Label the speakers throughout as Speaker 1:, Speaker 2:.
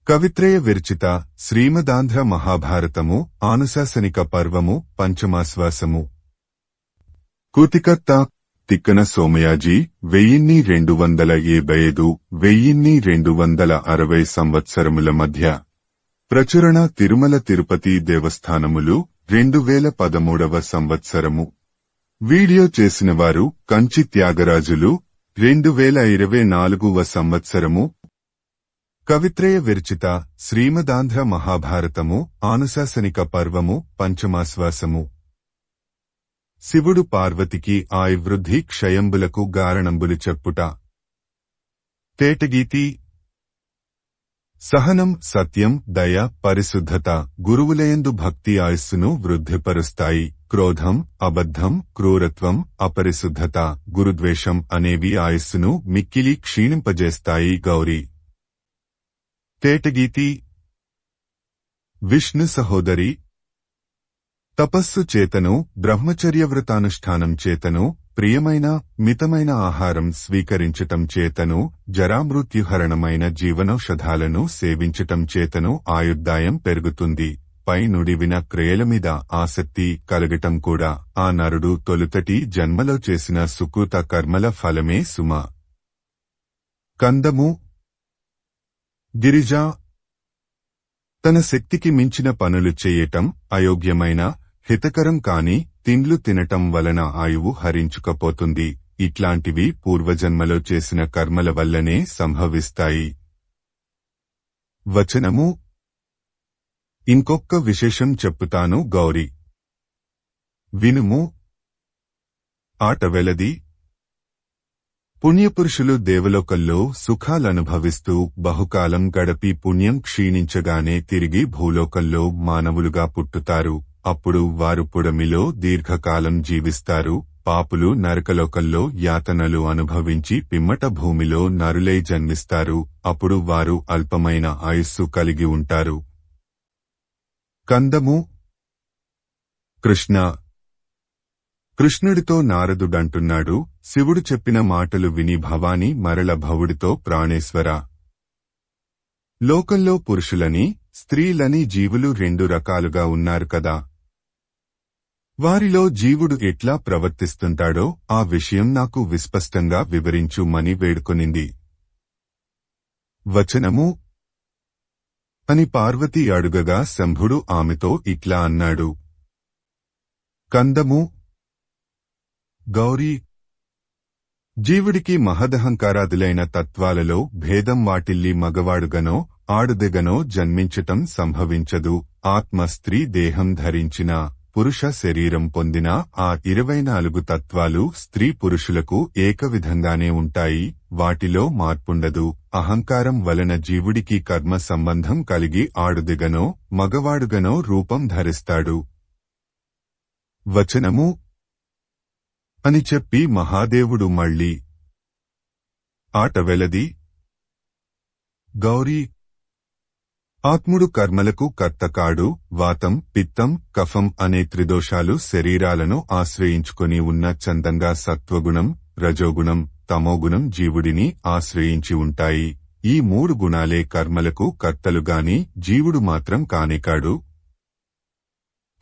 Speaker 1: కవిత్రయ విరచిత శ్రీమదాంధ్ర మహాభారతము ఆనుశాసనిక పర్వము పంచమాశ్వాసము. కూతికర్త తిక్కన సోమయాజీ 1275–1260 సంవత్సరముల మధ్య ప్రచురణ తిరుమల తిరుపతి దేవస్థానములు 2013వ సంవత్సరము. వీడియో చేసినవారు కంచి త్యాగరాజులు 2024వ సంవత్సరము. కవిత్రయ విరచిత శ్రీమదాంధ్ర మహాభారతము ఆనుశాసనిక పర్వము పంచమాశ్వాసము. శివుడు పార్వతికి ఆయువృద్ధి క్షయంబులకు గారణంబులు చెప్పుట. తేటగీతి. సహనం, సత్యం, దయ, పరిశుద్ధత గురువులయందు భక్తి ఆయుస్సును వృద్ధిపరుస్తాయి. క్రోధం, అబద్ధం, క్రూరత్వం, అపరిశుద్ధత, గురుద్వేషం అనేవి ఆయుస్సును మిక్కిలి క్షీణింపజేస్తాయి. గౌరీ. తేటగీతి. విష్ణు సహోదరి. తపస్సు చేతను, బ్రహ్మచర్యవ్రతానుష్ఠానం చేతను, ప్రియమైన మితమైన ఆహారం స్వీకరించటం చేతను, జరామృత్యుహరణమైన జీవనౌషధాలను సేవించటం చేతను ఆయుర్దాయం పెరుగుతుంది. పై నుడివిన క్రియలమీద ఆసక్తి కలగటం కూడా ఆ నరుడు తొలుతటి జన్మలో చేసిన సుకృత కర్మల ఫలమే సుమ. కందము. గిరిజ. తన శక్తికి మించిన పనులు చేయటం, అయోగ్యమైన, హితకరం కాని తిండ్లు తినటం వలన ఆయువు హరించుకపోతుంది. ఇట్లాంటివి పూర్వజన్మలో చేసిన కర్మల వల్లనే సంభవిస్తాయి. వచనము. ఇంకొక్క విశేషం చెప్పుతాను గౌరీ. వినుము. ఆటవెలది. పుణ్యపురుషులు దేవలోకంలో సుఖాలనుభవిస్తూ బహుకాలం గడపి పుణ్యం క్షీణించగానే తిరిగి భూలోకంలో మానవులుగా పుట్టుతారు. అప్పుడు వారు పుడమిలో దీర్ఘకాలం జీవిస్తారు. పాపులు నరకలోకంలో యాతనలు అనుభవించి పిమ్మట భూమిలో నరులై జన్మిస్తారు. అప్పుడు వారు అల్పమైన ఆయుస్సు కలిగి ఉంటారు. కందము. కృష్ణ. కృష్ణుడితో నారదుడంటున్నాడు, శివుడు చెప్పిన మాటలు విని భవాని మరల భవుడితో ప్రాణేశ్వర. లోకంలో పురుషులని, స్త్రీలని జీవులు 2 రకాలుగా ఉన్నారు కదా. వారిలో జీవుడు ఎట్లా ప్రవర్తిస్తుంటాడో ఆ విషయం నాకు విస్పష్టంగా వివరించుమని వేడుకొనింది. వచనము. అని పార్వతి అడుగగా శంభుడు ఆమెతో ఇట్లా అన్నాడు. కందము. గౌరీ. జీవుడికి మహదహంకారాదులైన తత్వాలలో భేదం వాటిల్లి మగవాడుగనో ఆడుదెగనో జన్మించటం సంభవించదు. ఆత్మ స్త్రీ దేహం ధరించిన, పురుష శరీరం పొందిన ఆ 24 తత్వాలు స్త్రీ పురుషులకు ఏకవిధంగానే ఉంటాయి. వాటిలో మార్పుండదు. అహంకారం వలన జీవుడికి కర్మ సంబంధం కలిగి ఆడుదిగనో మగవాడుగనో రూపం ధరిస్తాడు. వచనము. అని చెప్పి మహాదేవుడు మళ్ళీ ఆటవెలది. గౌరీ. ఆత్ముడు కర్మలకు కర్తకాడు. వాతం, పిత్తం, కఫం అనే త్రిదోషాలు శరీరాలను ఆశ్రయించుకొని ఉన్న చందంగా సత్వగుణం, రజోగుణం, తమోగుణం జీవుడిని ఆశ్రయించి ఉంటాయి. ఈ 3 గుణాలే కర్మలకు కర్తలుగాని జీవుడు మాత్రం కానేకాడు.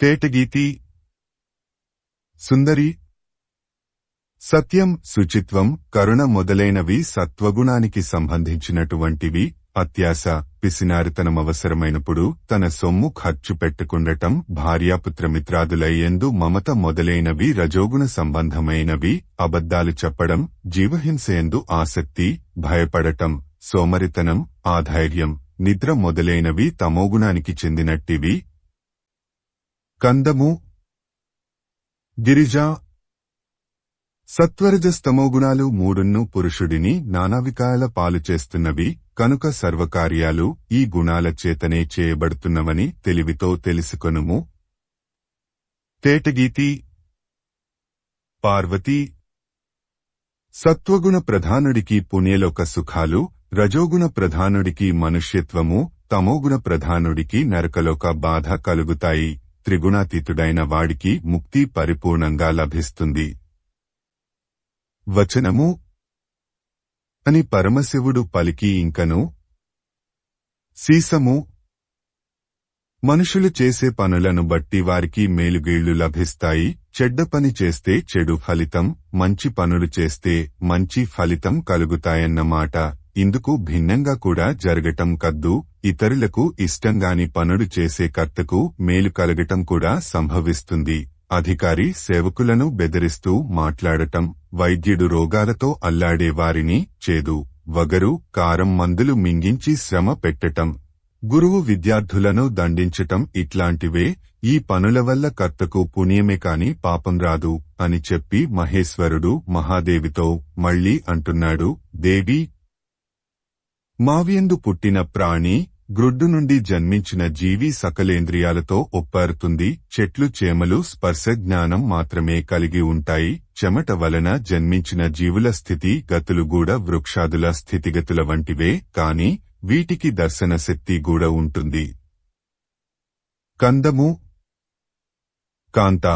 Speaker 1: తేటగీతి. సుందరి. సత్యం, శుచిత్వం, కరుణ మొదలైనవి సత్వగుణానికి సంబంధించినటువంటివి. అత్యాశ, పిసినారితనమవసరమైనప్పుడు తన సొమ్ము ఖర్చు పెట్టుకుండటం, భార్యాపుత్రమిత్రాదులయందు మమత మొదలైనవి రజోగుణ సంబంధమైనవి. అబద్ధాలు చెప్పడం, జీవహింసయందు ఆసక్తి, భయపడటం, సోమరితనం, ఆధైర్యం, నిద్ర మొదలైనవి తమోగుణానికి చెందినట్టివి. కందము. గిరిజ. సత్వరజస్తమోగుణాలు 3 పురుషుడిని నానావికాల పాలు చేస్తున్నవి కనుక సర్వకార్యాలు ఈ గుణాల చేతనే చేయబడుతున్నవని తెలివితో తెలుసుకొనుము. తేటగీతి. పార్వతీ. సత్వగుణ ప్రధానుడికి పుణ్యలోక సుఖాలు, రజోగుణ ప్రధానుడికి మనుష్యత్వము, తమోగుణ ప్రధానుడికి నరకలోక బాధ కలుగుతాయి. త్రిగుణాతీతుడైన వాడికి ముక్తి పరిపూర్ణంగా లభిస్తుంది. వచనము. అని పరమశివుడు పలికి ఇంకను సీసము. మనుషులు చేసే పనులను బట్టి వారికి మేలుగీళ్లు లభిస్తాయి. చెడ్డ పని చేస్తే చెడు ఫలితం, మంచి పనులు చేస్తే మంచి ఫలితం కలుగుతాయన్నమాట. ఇందుకు భిన్నంగా కూడా జరగటం కద్దు. ఇతరులకు ఇష్టంగాని పనులు చేసే కర్తకు మేలు కలగటం కూడా సంభవిస్తుంది. అధికారి సేవకులను బెదిరిస్తూ మాట్లాడటం, వైద్యుడు రోగాలతో అల్లాడే వారిని చేదు, వగరు, కారం మందులు మింగించి శ్రమ పెట్టటం, గురువు విద్యార్థులను దండించటం ఇట్లాంటివే. ఈ పనుల వల్ల కర్తకు పుణ్యమే కాని పాపం రాదు అని చెప్పి మహేశ్వరుడు మహాదేవితో మళ్ళీ అంటున్నాడు, దేవి, మావియందు పుట్టిన ప్రాణి, గ్రుడ్డు నుండి జన్మించిన జీవి సకలేంద్రియాలతో ఒప్పారుతుంది. చెట్లు చేమలు స్పర్శ జ్ఞానం మాత్రమే కలిగి ఉంటాయి. చెమట వలన జన్మించిన జీవుల స్థితి గతులు కూడా వృక్షాదుల స్థితిగతుల వంటివే, కాని వీటికి దర్శన శక్తి కూడా ఉంటుంది. కందము, కాంత.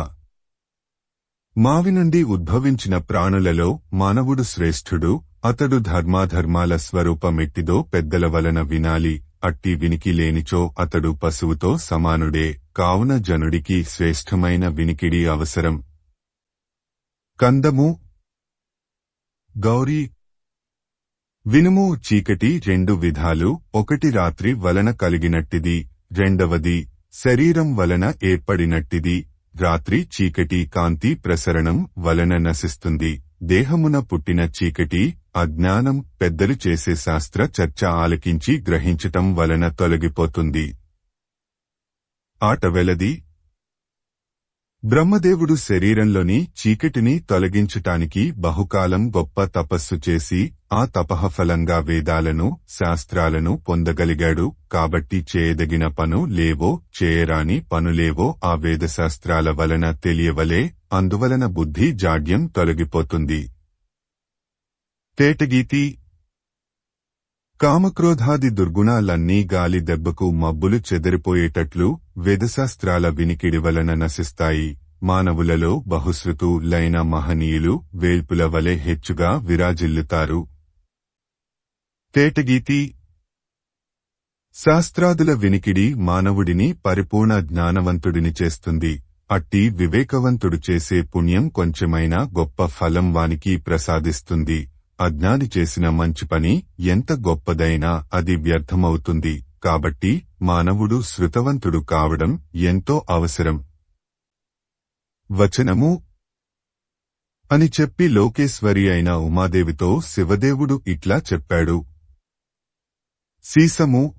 Speaker 1: మావి నుండి ఉద్భవించిన ప్రాణులలో మానవుడు శ్రేష్ఠుడు. అతడు ధర్మాధర్మాల స్వరూపమెట్టిదో పెద్దల వలన వినాలి. అట్టి వినికి లేనిచో అతడు పశువుతో సమానుడే. కావున జనుడికి శ్రేష్టమైన వినికిడి అవసరం. కందము, గౌరీ. వినుము, చీకటి రెండు విధాలు. ఒకటి రాత్రి వలన కలిగినట్టిది, రెండవది శరీరం వలన ఏర్పడినట్టిది. రాత్రి చీకటి కాంతి ప్రసరణం వలన నశిస్తుంది. దేహమున పుట్టిన చీకటి అజ్ఞానం పెద్దలు చేసే శాస్త్ర చర్చ ఆలకించి గ్రహించటం వలన తొలగిపోతుంది. ఆటవెలది. బ్రహ్మదేవుడు శరీరంలోని చీకటిని తొలగించటానికి బహుకాలం గొప్ప తపస్సు చేసి ఆ తపఃఫలంగా వేదాలను, శాస్త్రాలను పొందగలిగాడు. కాబట్టి చేయదగిన పను లేవో, చేయరాని పనులేవో ఆ వేదశాస్త్రాల వలన తెలియవలే. అందువలన బుద్ధి జాడ్యం తొలగిపోతుంది. తేటగీతి. కామక్రోధాది దుర్గుణాలన్నీ గాలి దెబ్బకు మబ్బులు చెదిరిపోయేటట్లు వేదశాస్త్రాల వినికిడి వలన నశిస్తాయి. మానవులలో బహుశ్రుతులైన మహనీయులు వేల్పుల వలె హెచ్చుగా విరాజిల్లుతారు. తేటగీతి. శాస్త్రాదుల వినికిడి మానవుడిని పరిపూర్ణ జ్ఞానవంతుడిని చేస్తుంది. అట్టి వివేకవంతుడు చేసే పుణ్యం కొంచెమైనా గొప్ప ఫలం వానికి ప్రసాదిస్తుంది. అజ్ఞాని చేసిన మంచి పని ఎంత గొప్పదైనా అది వ్యర్థమవుతుంది. కాబట్టి మానవుడు శృతవంతుడు కావడం ఎంతో అవసరం. వచనము అని చెప్పి లోకేశ్వరి అయిన ఉమాదేవితో శివదేవుడు ఇట్లా చెప్పాడు. సీసము.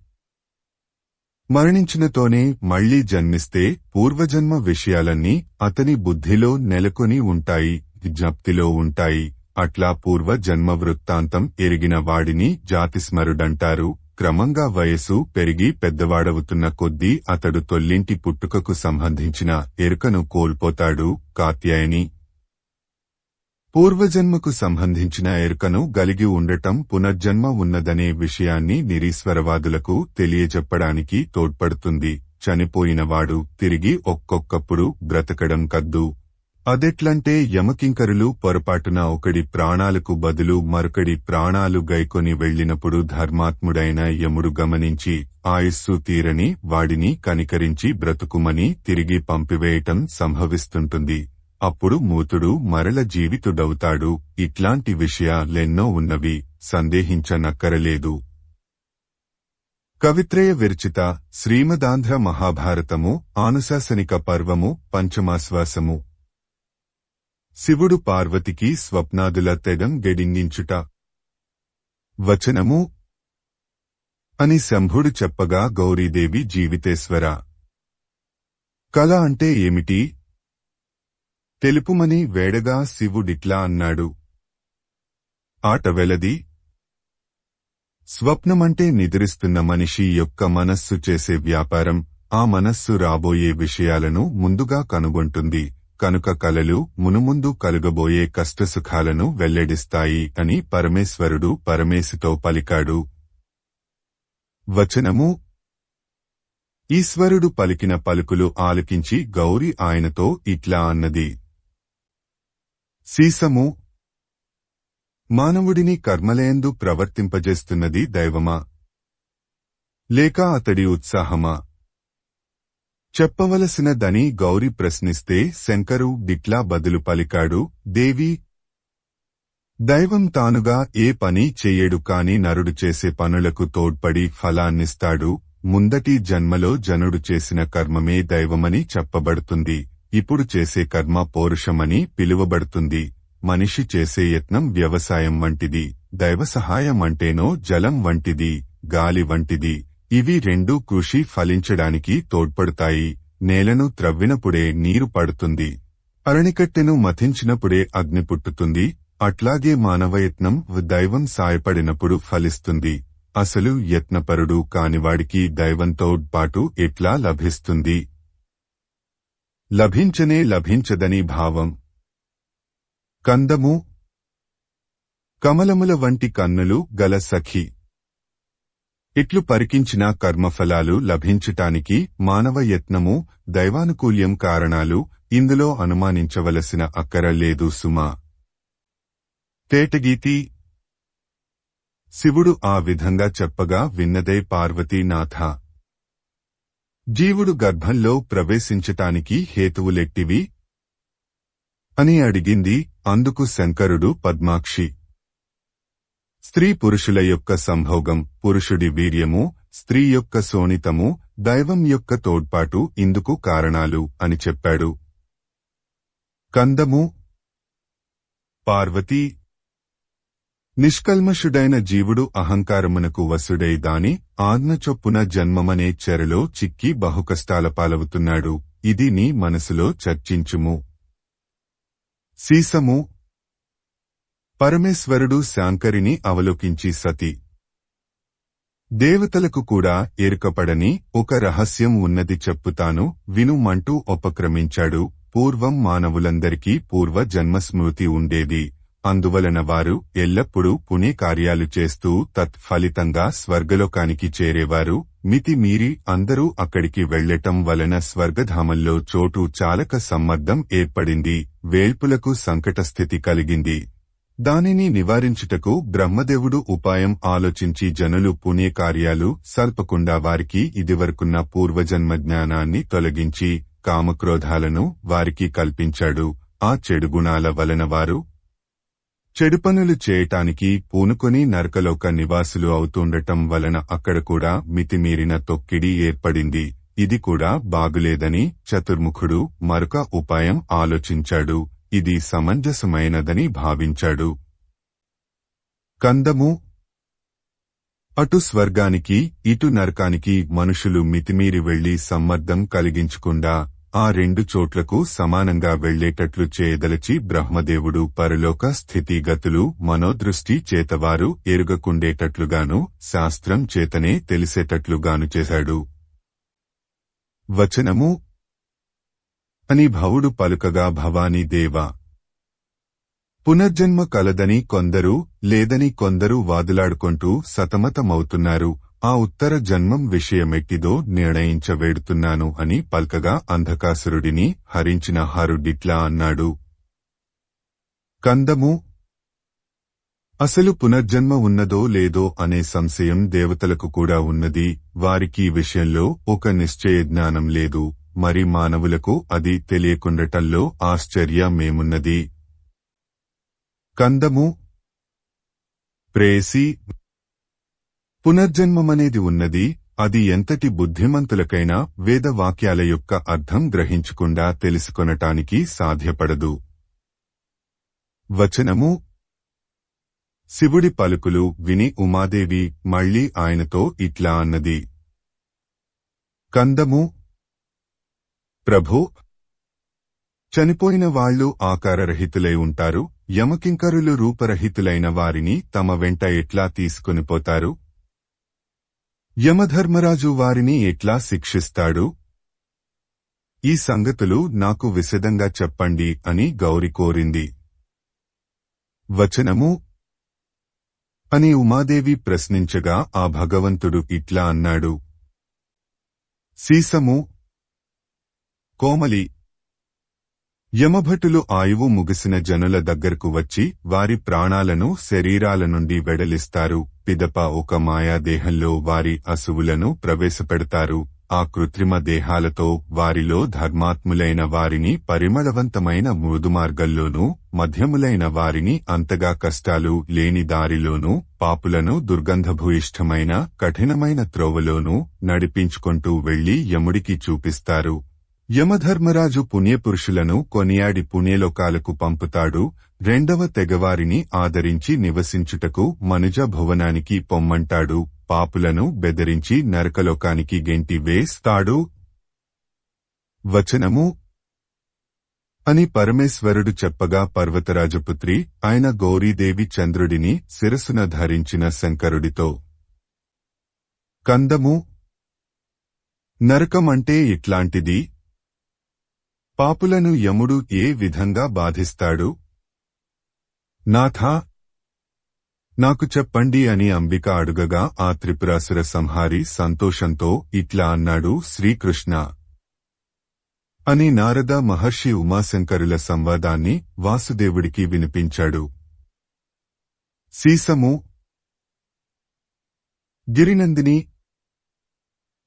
Speaker 1: మరణించినతోనే మళ్లీ జన్మిస్తే పూర్వజన్మ విషయాలన్నీ అతని బుద్ధిలో నెలకొని ఉంటాయి, జ్ఞప్తిలో ఉంటాయి. అట్లా పూర్వ జన్మ వృత్తాంతం ఎరిగిన వాడిని జాతిస్మరుడంటారు. క్రమంగా వయసు పెరిగి పెద్దవాడవుతున్న కొద్దీ అతడు తొల్లింటి పుట్టుకకు సంబంధించిన ఎరుకను కోల్పోతాడు. కాత్యాయని. పూర్వజన్మకు సంబంధించిన ఎరుకను గలిగి ఉండటం పునర్జన్మ ఉన్నదనే విషయాన్ని నిరీశ్వరవాదులకు తెలియజెప్పడానికి తోడ్పడుతుంది. చనిపోయినవాడు తిరిగి ఒక్కొక్కప్పుడు బ్రతకడం కద్దు. అదెట్లంటే యమకింకరులు పొరపాటున ఒకడి ప్రాణాలకు బదులు మరొకడి ప్రాణాలు గైకొని వెళ్లినప్పుడు ధర్మాత్ముడైన యముడు గమనించి ఆయుస్సు తీరని వాడిని కనికరించి బ్రతుకుమని తిరిగి పంపివేయటం సంభవిస్తుంటుంది. అప్పుడు మూతుడు మరల జీవితుడవుతాడు. ఇట్లాంటి విషయాలెన్నో ఉన్నవి, సందేహించనక్కరలేదు. కవిత్రయ విరచిత శ్రీమదాంధ్ర మహాభారతము ఆనుశాసనిక పర్వము పంచమాశ్వాసము. శివుడు పార్వతికి స్వప్నాదుల తెగం గెడింగించుట. వచనము అని శంభుడు చెప్పగా గౌరీదేవి జీవితేశ్వర, కల అంటే ఏమిటి తెలుపుమని వేడగా శివుడిట్లా అన్నాడు. ఆటవెలది. స్వప్నమంటే నిద్రిస్తున్న మనిషి యొక్క మనస్సు చేసే వ్యాపారం. ఆ మనస్సు రాబోయే విషయాలను ముందుగా కనుగొంటుంది. కనుక కలలు మునుముందు కలుగబోయే కష్టసుఖాలను వెల్లడిస్తాయి అని పరమేశ్వరుడు పరమేశితో పలికాడు. వచనము ఈశ్వరుడు పలికిన పలుకులు ఆలకించి గౌరి ఆయనతో ఇట్లా అన్నది. సీసము. మానవుడిని కర్మలయందు ప్రవర్తింపజేస్తున్నది దైవమా? లేక అతడి ఉత్సాహమా? చెప్పవలసినదని గౌరి ప్రశ్నిస్తే శంకరు గిట్లా బదులు పలికాడు. దేవి, దైవం తానుగా ఏ పని చెయ్యడు కాని నరుడు చేసే పనులకు తోడ్పడి ఫలాన్నిస్తాడు. ముందటి జన్మలో జనుడు చేసిన కర్మమే దైవమని చెప్పబడుతుంది. ఇప్పుడు చేసే కర్మ పౌరుషమని పిలువబడుతుంది. మనిషి చేసే యత్నం వ్యవసాయం వంటిది. దైవ సహాయం అంటేనో జలం వంటిది, గాలి వంటిది. ఇవి రెండూ కృషి ఫలించడానికి తోడ్పడతాయి. నేలను త్రవ్వినప్పుడే నీరు పడుతుంది. అరణికట్టెను మథించినప్పుడే అగ్ని పుట్టుతుంది. అట్లాగే మానవయత్నం దైవం సాయపడినప్పుడు ఫలిస్తుంది. అసలు యత్నపరుడు కానివాడికి దైవంతో పాటు ఎట్లా లభిస్తుంది? లభించనే లభించదని భావం. కందము కమలముల వంటి కన్నులు గల సఖి. ఇట్లు పరికించిన కర్మఫలాలు లభించటానికి మానవ యత్నము, దైవానుకూల్యం కారణాలు. ఇందులో అనుమానించవలసిన అక్కర లేదు సుమా. తేటగీతి. శివుడు ఆ విధంగా చెప్పగా విన్నదే పార్వతీనాథ. జీవుడు గర్భంలో ప్రవేశించటానికి హేతువులెట్టివి అని అడిగింది. అందుకు శంకరుడు పద్మాక్షి. స్త్రీ పురుషుల యొక్క సంభోగం, పురుషుడి వీర్యము, స్త్రీ యొక్క శోణితము, దైవం యొక్క తోడ్పాటు ఇందుకు కారణాలు అని చెప్పాడు. కందము. పార్వతీ, నిష్కల్మషుడైన జీవుడు అహంకారమునకు వసుడై దాని ఆజ్ఞ చొప్పున జన్మమనే చెరలో చిక్కి బహుకష్టాల పాలవుతున్నాడు. ఇది నీ మనసులో చర్చించుము. సీసము. పరమేశ్వరుడు శాంకరిని అవలోకించి సతి దేవతలకు కూడా ఎరుకపడని ఒక రహస్యం ఉన్నది చెప్పుతాను వినుమంటూ ఉపక్రమించాడు. పూర్వం మానవులందరికీ పూర్వ జన్మస్మృతి ఉండేది. అందువలన వారు ఎల్లప్పుడూ పుణ్యకార్యాలు చేస్తూ తత్ఫలితంగా స్వర్గలోకానికి చేరేవారు. మితి మీరి అందరూ అక్కడికి వెళ్లటం వలన స్వర్గధామంలో చోటు చాలక సమ్మర్దం ఏర్పడింది. వేల్పులకు సంకటస్థితి కలిగింది. దానిని నివారించుటకు బ్రహ్మదేవుడు ఉపాయం ఆలోచించి జనులు పుణ్యకార్యాలు సల్పకుండా వారికి ఇదివరకున్న పూర్వజన్మ జ్ఞానాన్ని తొలగించి కామక్రోధాలను వారికి కల్పించాడు. ఆ చెడు గుణాల వలన వారు చెడు పనులు చేయటానికి పూనుకొని నరకలోక నివాసులు అవుతుండటం వలన అక్కడ కూడా మితిమీరిన తొక్కిడి ఏర్పడింది. ఇది కూడా బాగులేదని చతుర్ముఖుడు మరొక ఉపాయం ఆలోచించాడు. ఇది సమంజసమైనదని భావించాడు. కందము. అటు స్వర్గానికి ఇటు నరకానికి మనుషులు మితిమీరి వెళ్లి సమ్మర్దం కలిగించకుండా ఆ రెండు చోట్లకు సమానంగా వెళ్లేటట్లు చేయదలచి బ్రహ్మదేవుడు పరలోక స్థితిగతులు మనోదృష్టి చేతవారు ఎరుగకుండేటట్లుగాను శాస్త్రం చేతనే తెలిసేటట్లుగాను చేశాడు. వచనము. అని భవుడు పలుకగా భవానీ దేవా, పునర్జన్మ కలదని కొందరు, లేదని కొందరు వాదులాడుకుంటూ సతమతమవుతున్నారు. ఆ ఉత్తర జన్మం విషయమెట్టిదో నిర్ణయించవేడుతున్నాను అని పల్కగా అంధకాసురుడిని హరించిన హరుడిట్లా అన్నాడు. కందము. అసలు పునర్జన్మ ఉన్నదో లేదో అనే సంశయం దేవతలకు కూడా ఉన్నది. వారికి ఈ విషయంలో ఒక నిశ్చయ జ్ఞానం లేదు. మరి మానవులకు అది తెలియకుండటంలో ఆశ్చర్యమేమున్నది? కందము. ప్రేయసి. పునర్జన్మమనేది ఉన్నది. అది ఎంతటి బుద్ధిమంతులకైనా వేదవాక్యాల యొక్క అర్థం గ్రహించకుండా తెలుసుకొనటానికి సాధ్యపడదు. వచనము. శివుడి పలుకులు విని ఉమాదేవి మళ్లీ ఆయనతో ఇట్లా అన్నది. కందము. ప్రభూ, చనిపోయిన వాళ్లు ఆకారరహితులై ఉంటారు. యమకింకరులు రూపరహితులైన వారిని తమ వెంట ఎట్లా తీసుకొనిపోతారు? యమధర్మరాజు వారిని ఎట్లా శిక్షిస్తాడు? ఈ సంగతులు నాకు విశదంగా చెప్పండి అని గౌరి కోరింది. వచనము. అని ఉమాదేవి ప్రశ్నించగా ఆ భగవంతుడు ఇట్లా అన్నాడు. సీసము. కోమలి. యమభటులు ఆయువు ముగిసిన జనుల దగ్గరకు వచ్చి వారి ప్రాణాలను శరీరాల నుండి వెడలిస్తారు. పిదప ఒక మాయాదేహంలో వారి అసువులను ప్రవేశపెడతారు. ఆ కృత్రిమ దేహాలతో వారిలో ధర్మాత్ములైన వారిని పరిమళవంతమైన మృదుమార్గంలోనూ, మధ్యములైన వారిని అంతగా కష్టాలు లేని దారిలోనూ, పాపులను దుర్గంధభూయిష్టమైన కఠినమైన త్రోవలోనూ నడిపించుకుంటూ వెళ్లి యముడికి చూపిస్తారు. యమధర్మరాజు పుణ్యపురుషులను కొనియాడి పుణ్యలోకాలకు పంపుతాడు. రెండవ తెగవారిని ఆదరించి నివసించుటకు మనుజ భువనానికి పొమ్మంటాడు. పాపులను బెదిరించి నరకలోకానికి గెంటి వేస్తాడు. వచనము అని పరమేశ్వరుడు చెప్పగా పర్వతరాజపుత్రి ఆయన గౌరీదేవి చంద్రుడిని శిరసున ధరించిన శంకరుడితో కందము నరకమంటే ఇట్లాంటిది. పాపులను యముడు ఏ విధంగా బాధిస్తాడు? నాథా, నాకు చెప్పండి అని అంబిక అడుగగా ఆ త్రిపురాసుర సంహారి సంతోషంతో ఇట్లా అన్నాడు. శ్రీకృష్ణ అని నారద మహర్షి ఉమాశంకరుల సంవాదాన్ని వాసుదేవుడికి వినిపించాడు. సీసము గిరినందిని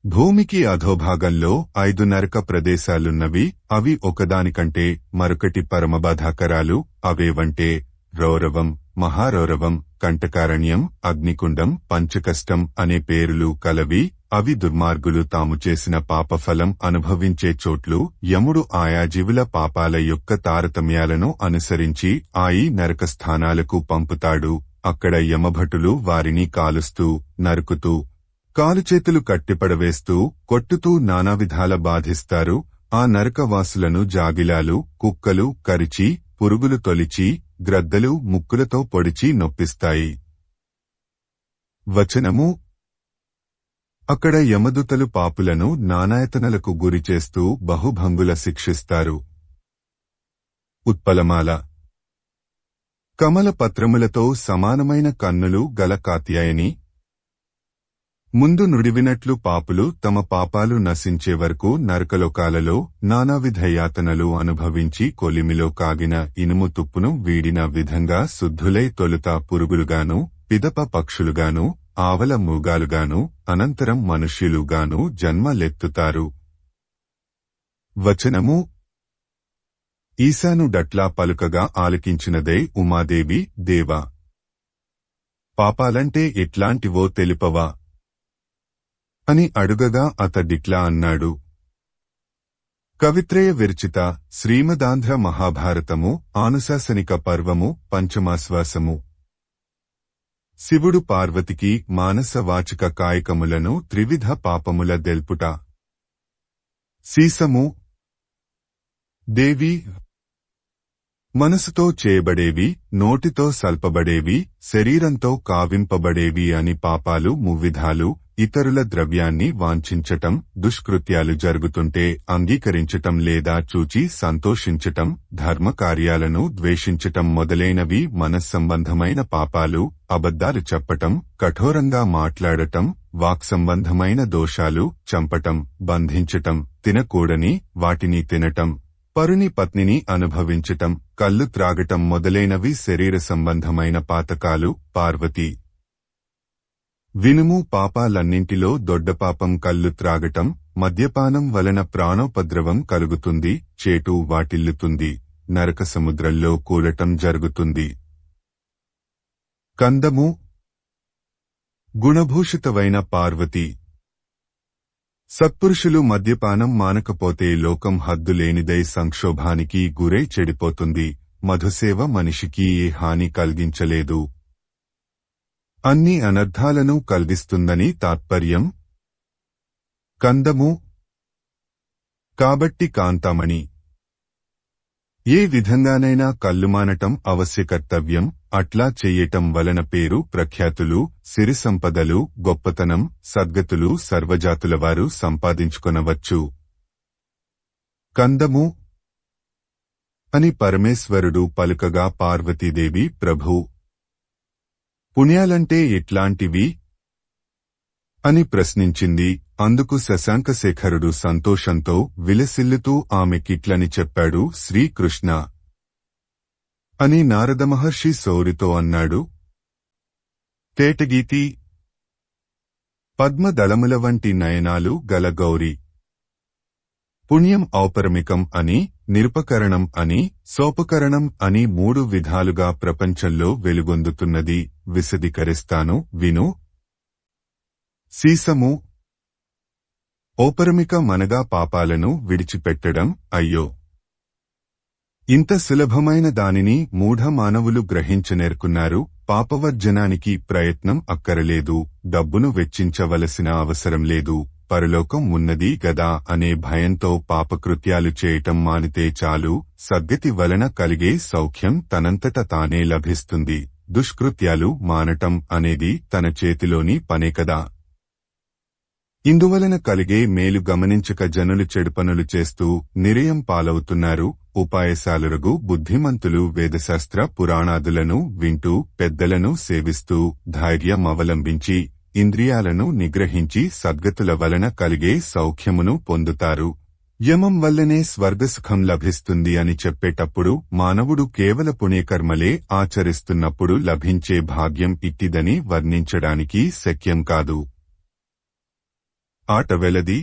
Speaker 1: భూమికి అధోభాగంలో 5 నరక ప్రదేశాలున్నవి. అవి ఒకదానికంటే మరొకటి పరమబాధాకరాలు. అవేవంటే రౌరవం, మహారౌరవం, కంటకారణ్యం, అగ్నికుండం, పంచకష్టం అనే పేరులు కలవి. అవి దుర్మార్గులు తాము చేసిన పాపఫలం అనుభవించే చోట్లు. యముడు ఆయా జీవుల పాపాల యొక్క తారతమ్యాలను అనుసరించి ఈ నరకస్థానాలకు పంపుతాడు. అక్కడ యమభటులు వారిని కాలుస్తూ, నరుకుతూ, కాలుచేతులు కట్టిపడవేస్తూ, కొట్టుతూ నానావిధాల బాధిస్తారు. ఆ నరకవాసులను జాగిలాలు, కుక్కలు కరిచి, పురుగులు తొలిచి, గ్రద్దలు ముక్కులతో పొడిచి నొప్పిస్తాయి. వచనము అక్కడ యమదూతలు పాపులను నానాయతనలకు గురిచేస్తూ బహుభంగుల శిక్షిస్తారు. ఉత్పలమాల కమల పత్రములతో సమానమైన కన్నులు గల కాత్యాయని ముందు నుడివినట్లు పాపులు తమ పాపాలు నశించే వరకు నరకలోకాలలో నానావిధ యాతనలు అనుభవించి కొలిమిలో కాగిన ఇనుము తుప్పును వీడిన విధంగా శుద్ధులై తొలుత పురుగులుగాను, పిదప పక్షులుగాను, ఆవల మూగాలుగాను, అనంతరం మనుష్యులుగాను జన్మలెత్తుతారు. వచనము ఈశానుడట్లా పలుకగా ఆలకించినదై ఉమాదేవి దేవా, పాపాలంటే ఎట్లాంటివో తెలుపవా అని అడుగగా అతడిట్లా అన్నాడు. కవిత్రయ విరచిత శ్రీమదాంధ్ర మహాభారతము ఆనుశాసనిక పర్వము పంచమాశ్వాసము. శివుడు పార్వతికి మానస వాచిక కాయకములను త్రివిధ పాపముల దెల్పుట. సీసము దేవి మనసుతో చేయబడేవి, నోటితో సల్పబడేవి, శరీరంతో కావింపబడేవి అని పాపాలు మువ్విధాలు. ఇతరుల ద్రవ్యాన్ని వాంఛించటం, దుష్కృత్యాలు జరుగుతుంటే అంగీకరించటం లేదా చూచి సంతోషించటం, ధర్మకార్యాలను ద్వేషించటం మొదలైనవి మనస్సంబంధమైన పాపాలు. అబద్ధాలు చెప్పటం, కఠోరంగా మాట్లాడటం, వాక్సంబంధమైన దోషాలు, చంపటం, బంధించటం, తినకూడని వాటిని తినటం, పరుని పత్నిని అనుభవించటం, కళ్ళు త్రాగటం మొదలైనవి శరీర సంబంధమైన పాతకాలు. పార్వతి వినుము, పాపాలన్నింటిలో దొడ్డపాపం కళ్ళు త్రాగటం. మద్యపానం వలన ప్రాణోపద్రవం కలుగుతుంది, చేటు వాటిల్లుతుంది, నరక సముద్రంలో కూలటం జరుగుతుంది. కందము గుణభూషితవైన పార్వతి సత్పురుషులు మద్యపానం మానకపోతే లోకం హద్దులేనిదై సంక్షోభానికి గురై చెడిపోతుంది. మధుసేవ మనిషికి ఏ హాని కలిగించలేదు, అన్ని అనర్థాలను కలిగిస్తుందని తాత్పర్యం. కందము కాబట్టి కాంతామణి ఏ విధంగానైనా కల్లుమానటం అవశ్యకర్తవ్యం. అట్లా చెయ్యటం వలన పేరు ప్రఖ్యాతులు, సిరి సంపదలు, గొప్పతనం, సద్గతులు సర్వజాతులవారు సంపాదించుకొనవచ్చు. కందము అని పరమేశ్వరుడు పలుకగా పార్వతీదేవి ప్రభూ, పుణ్యాలంటే ఎట్లాంటివి? అని ప్రశ్నించింది. అందుకు శశాంకశేఖరుడు సంతోషంతో విలసిల్లుతూ ఆమెకిట్లని చెప్పాడు. శ్రీకృష్ణ అని నారదమహర్షి సౌరితో అన్నాడు. తేటగీతి పద్మదళముల వంటి నయనాలు గల గౌరి పుణ్యం ఔపరమికం అని, నిరుపకరణం అని, సోపకరణం అని 3 విధాలుగా ప్రపంచంలో వెలుగొందుతున్నది. విశదీకరిస్తాను విను. సీసము ఔపరమిక మనగా పాపాలను విడిచిపెట్టడం. అయ్యో, ఇంత సులభమైన దానిని మూఢ మానవులు గ్రహించనేర్కున్నారు. పాపవర్జనానికి ప్రయత్నం అక్కరలేదు, డబ్బును వెచ్చించవలసిన అవసరం లేదు, పరలోకం ఉన్నది గదా అనే భయంతో పాపకృత్యాలు చేయటం మానితే చాలు. సద్గతి వలన కలిగే సౌఖ్యం తనంతట తానే లభిస్తుంది. దుష్కృత్యాలు మానటం అనేది తన చేతిలోని పనే కదా. ఇందువలన కలిగే మేలు గమనించక జనులు చెడుపనులు చేస్తూ నిరయం పాలవుతున్నారు. ఉపాయశాలురగు బుద్ధిమంతులు వేదశాస్త్ర పురాణాదులను వింటూ, పెద్దలను సేవిస్తూ, ధైర్యమవలంబించి, ఇంద్రియాలను నిగ్రహించి సద్గతుల వలన కలిగే సౌఖ్యమును పొందుతారు. యమం వల్లనే స్వర్గసుఖం లభిస్తుంది అని చెప్పేటప్పుడు మానవుడు కేవల పుణ్యకర్మలే ఆచరిస్తున్నప్పుడు లభించే భాగ్యం ఇట్టిదని వర్ణించడానికి శక్యం కాదు. ఆట వెలది.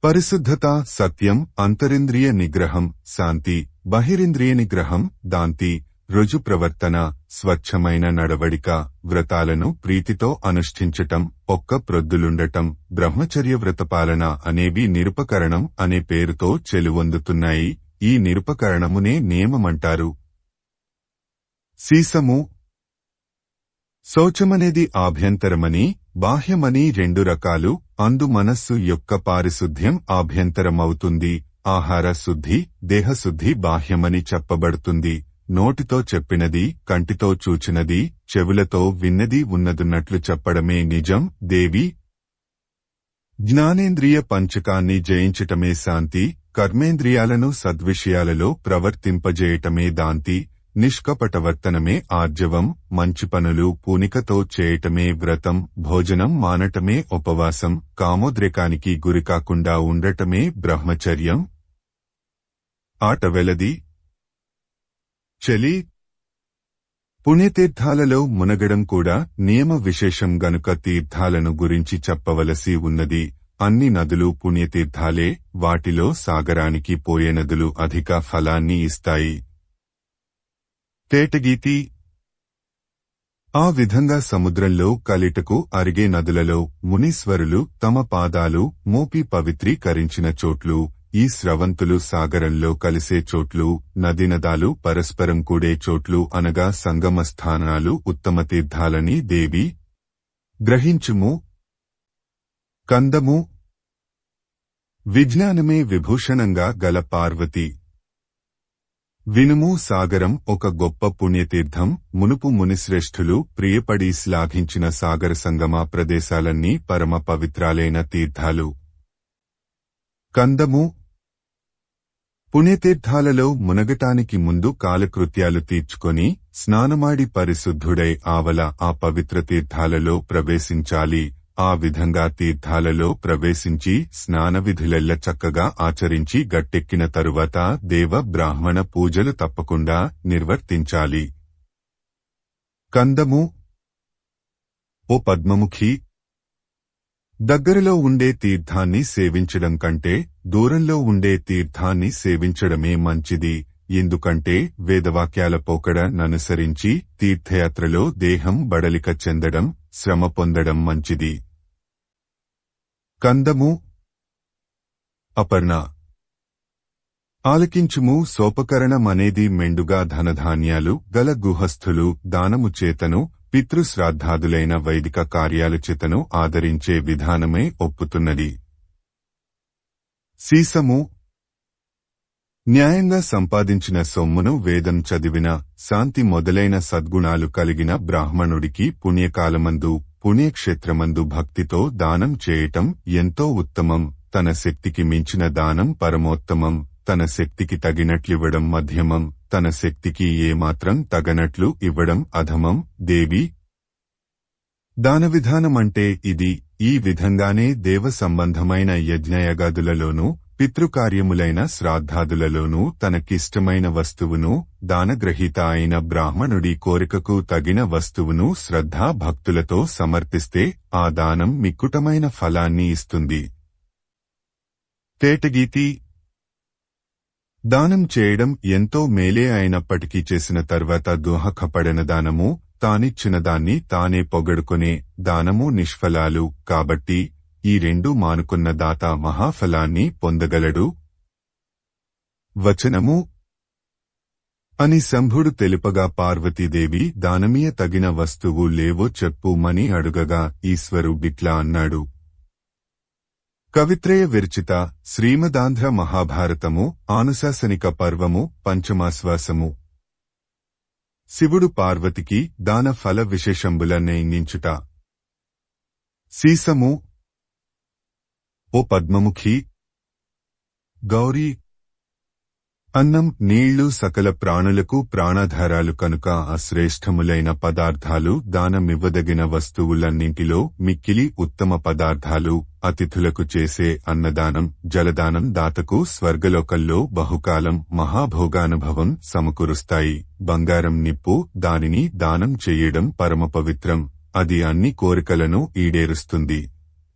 Speaker 1: పరిశుద్ధత, సత్యం, అంతరింద్రియ నిగ్రహం, శాంతి, బహిరింద్రియ నిగ్రహం, దాంతి, రుజు ప్రవర్తన, స్వచ్ఛమైన నడవడిక, వ్రతాలను ప్రీతితో అనుష్ఠించటం, ఒక్క ప్రొద్దులుండటం, బ్రహ్మచర్య వ్రతపాలన అనేవి నిరుపకరణం అనే పేరుతో చెలువొందుతున్నాయి. ఈ నిరుపకరణమునే నియమమంటారు. సీసము శౌచమనేది ఆభ్యంతరమని, బాహ్యమని 2 రకాలు. అందు మనస్సు యొక్క పారిశుద్ధ్యం ఆభ్యంతరమవుతుంది. ఆహార శుద్ధి, దేహశుద్ధి బాహ్యమని చెప్పబడుతుంది. నోటితో చెప్పినది, కంటితో చూచినది, చెవులతో విన్నది ఉన్నదున్నట్లు చెప్పడమే నిజం. దేవి జ్ఞానేంద్రియ పంచకాన్ని జయించటమే శాంతి. కర్మేంద్రియాలను సద్విషయాలలో ప్రవర్తింపజేయటమే దాంతి. నిష్కపటవర్తనమే ఆర్జవం. మంచి పనులు పూనికతో చేయటమే వ్రతం. భోజనం మానటమే ఉపవాసం. కామోద్రేకానికి గురికాకుండా ఉండటమే బ్రహ్మచర్యం. ఆట వెలది. చలి పుణ్యతీర్థాలలో మునగడం కూడా నియమ విశేషం గనుక తీర్థాలను గురించి చెప్పవలసి ఉన్నది. అన్ని నదులు పుణ్యతీర్థాలే. వాటిలో సాగరానికి పోయే నదులు అధిక ఫలాన్ని ఇస్తాయి. తేటగీతి ఆ విధంగా సముద్రంలో కలిటకు అరిగే నదులలో మునీశ్వరులు తమ పాదాలు మోపి పవిత్రీకరించిన చోట్లు, ఈ స్రవంతులు సాగరంలో కలిసే చోట్లు, నదీనదాలు పరస్పరం కూడే చోట్లు అనగా సంగమ స్థానాలు ఉత్తమ తీర్థాలని దేవి గ్రహించుము. కందము విజ్ఞానమే విభూషణంగా గల పార్వతి వినుము. సాగరం ఒక గొప్ప పుణ్యతీర్థం. మునుపు మునిశ్రేష్ఠులు ప్రియపడి శ్లాఘించిన సాగర సంగమ ప్రదేశాలన్నీ పరమ పవిత్రాలైన తీర్థాలు. కందము పుణ్యతీర్థాలలో మునగటానికి ముందు కాలకృత్యాలు తీర్చుకొని స్నానమాడి పరిశుద్ధుడై ఆవల ఆ పవిత్ర తీర్థాలలో ప్రవేశించాలి. ఆ విధంగా తీర్థాలలో ప్రవేశించి స్నాన విధులెల్ల చక్కగా ఆచరించి గట్టెక్కిన తరువాత దేవ బ్రాహ్మణ పూజలు తప్పకుండా నిర్వర్తించాలి. కందము ఓ పద్మముఖి, దగ్గరలో ఉండే తీర్థాన్ని సేవించడం కంటే దూరంలో ఉండే తీర్థాన్ని సేవించడమే మంచిది. ఎందుకంటే వేదవాక్యాల పోకడ ననుసరించి తీర్థయాత్రలో దేహం బడలిక చెందడం, శ్రమ పొందడం మంచిది. కందము అపర్ణ ఆలకించుము. సోపకరణమనేది మెండుగా ధనధాన్యాలు గల గుహస్థులు దానము చేతను, పితృశ్రాద్ధాదులైన వైదిక కార్యాల చేతను ఆదరించే విధానమే ఒప్పుతున్నది. సీసము న్యాయంగా సంపాదించిన సొమ్మును వేదం చదివిన, శాంతి మొదలైన సద్గుణాలు కలిగిన బ్రాహ్మణుడికి పుణ్యకాలమందు పుణ్యక్షేత్రమందు భక్తితో దానం చేయటం ఎంతో ఉత్తమం. తన శక్తికి మించిన దానం పరమోత్తమం. తన శక్తికి తగినట్లివ్వడం మధ్యమం. తన శక్తికి ఏమాత్రం తగనట్లు ఇవ్వడం అధమం. దేవి దాన విధానమంటే ఇది. ఈ విధంగానే దేవ సంబంధమైన యజ్ఞయాగాదులలోనూ పితృకార్యములైన శ్రాద్ధాదులలోనూ తనకిష్టమైన వస్తువును, దానగ్రహీత అయిన బ్రాహ్మణుడి కోరికకు తగిన వస్తువును శ్రద్ధా భక్తులతో సమర్పిస్తే ఆ దానం మిక్కుటమైన ఫలాన్ని ఇస్తుంది. తేటగీతి. దానం చేయడం ఎంతో మేలే అయినప్పటికీ చేసిన తర్వాత దోహకపడిన దానము, తానిచ్చిన దాన్ని తానే పొగడుకునే దానము నిష్ఫలాలు. కాబట్టి ఈ రెండూ మానుకున్న దాత మహాఫలాన్ని పొందగలడు. వచనము అని శంభుడు తెలుపగా పార్వతీదేవి దానమీయ తగిన వస్తువు లేవో చెప్పుమని అడుగగా ఈశ్వరుడిట్లా అన్నాడు. కవిత్రయ విరచిత శ్రీమదాంధ్ర మహాభారతము ఆనుశాసనిక పర్వము పంచమాశ్వాసము. శివుడు పార్వతికి దాన ఫల విశేషంబుల నిర్ణయించుట. సీసము. ఓ పద్మముఖి, గౌరీ, అన్నం, నీళ్లు సకల ప్రాణులకు ప్రాణాధారాలు కనుక అశ్రేష్టములైన పదార్థాలు దానమివ్వదగిన వస్తువులన్నింటిలో మిక్కిలి ఉత్తమ పదార్థాలు. అతిథులకు చేసే అన్నదానం, జలదానం దాతకు స్వర్గలోకంలో బహుకాలం మహాభోగానుభవం సమకూరుస్తాయి. బంగారం నిప్పు, దానిని దానం చెయ్యడం పరమపవిత్రం. అది అన్ని కోరికలను ఈడేరుస్తుంది.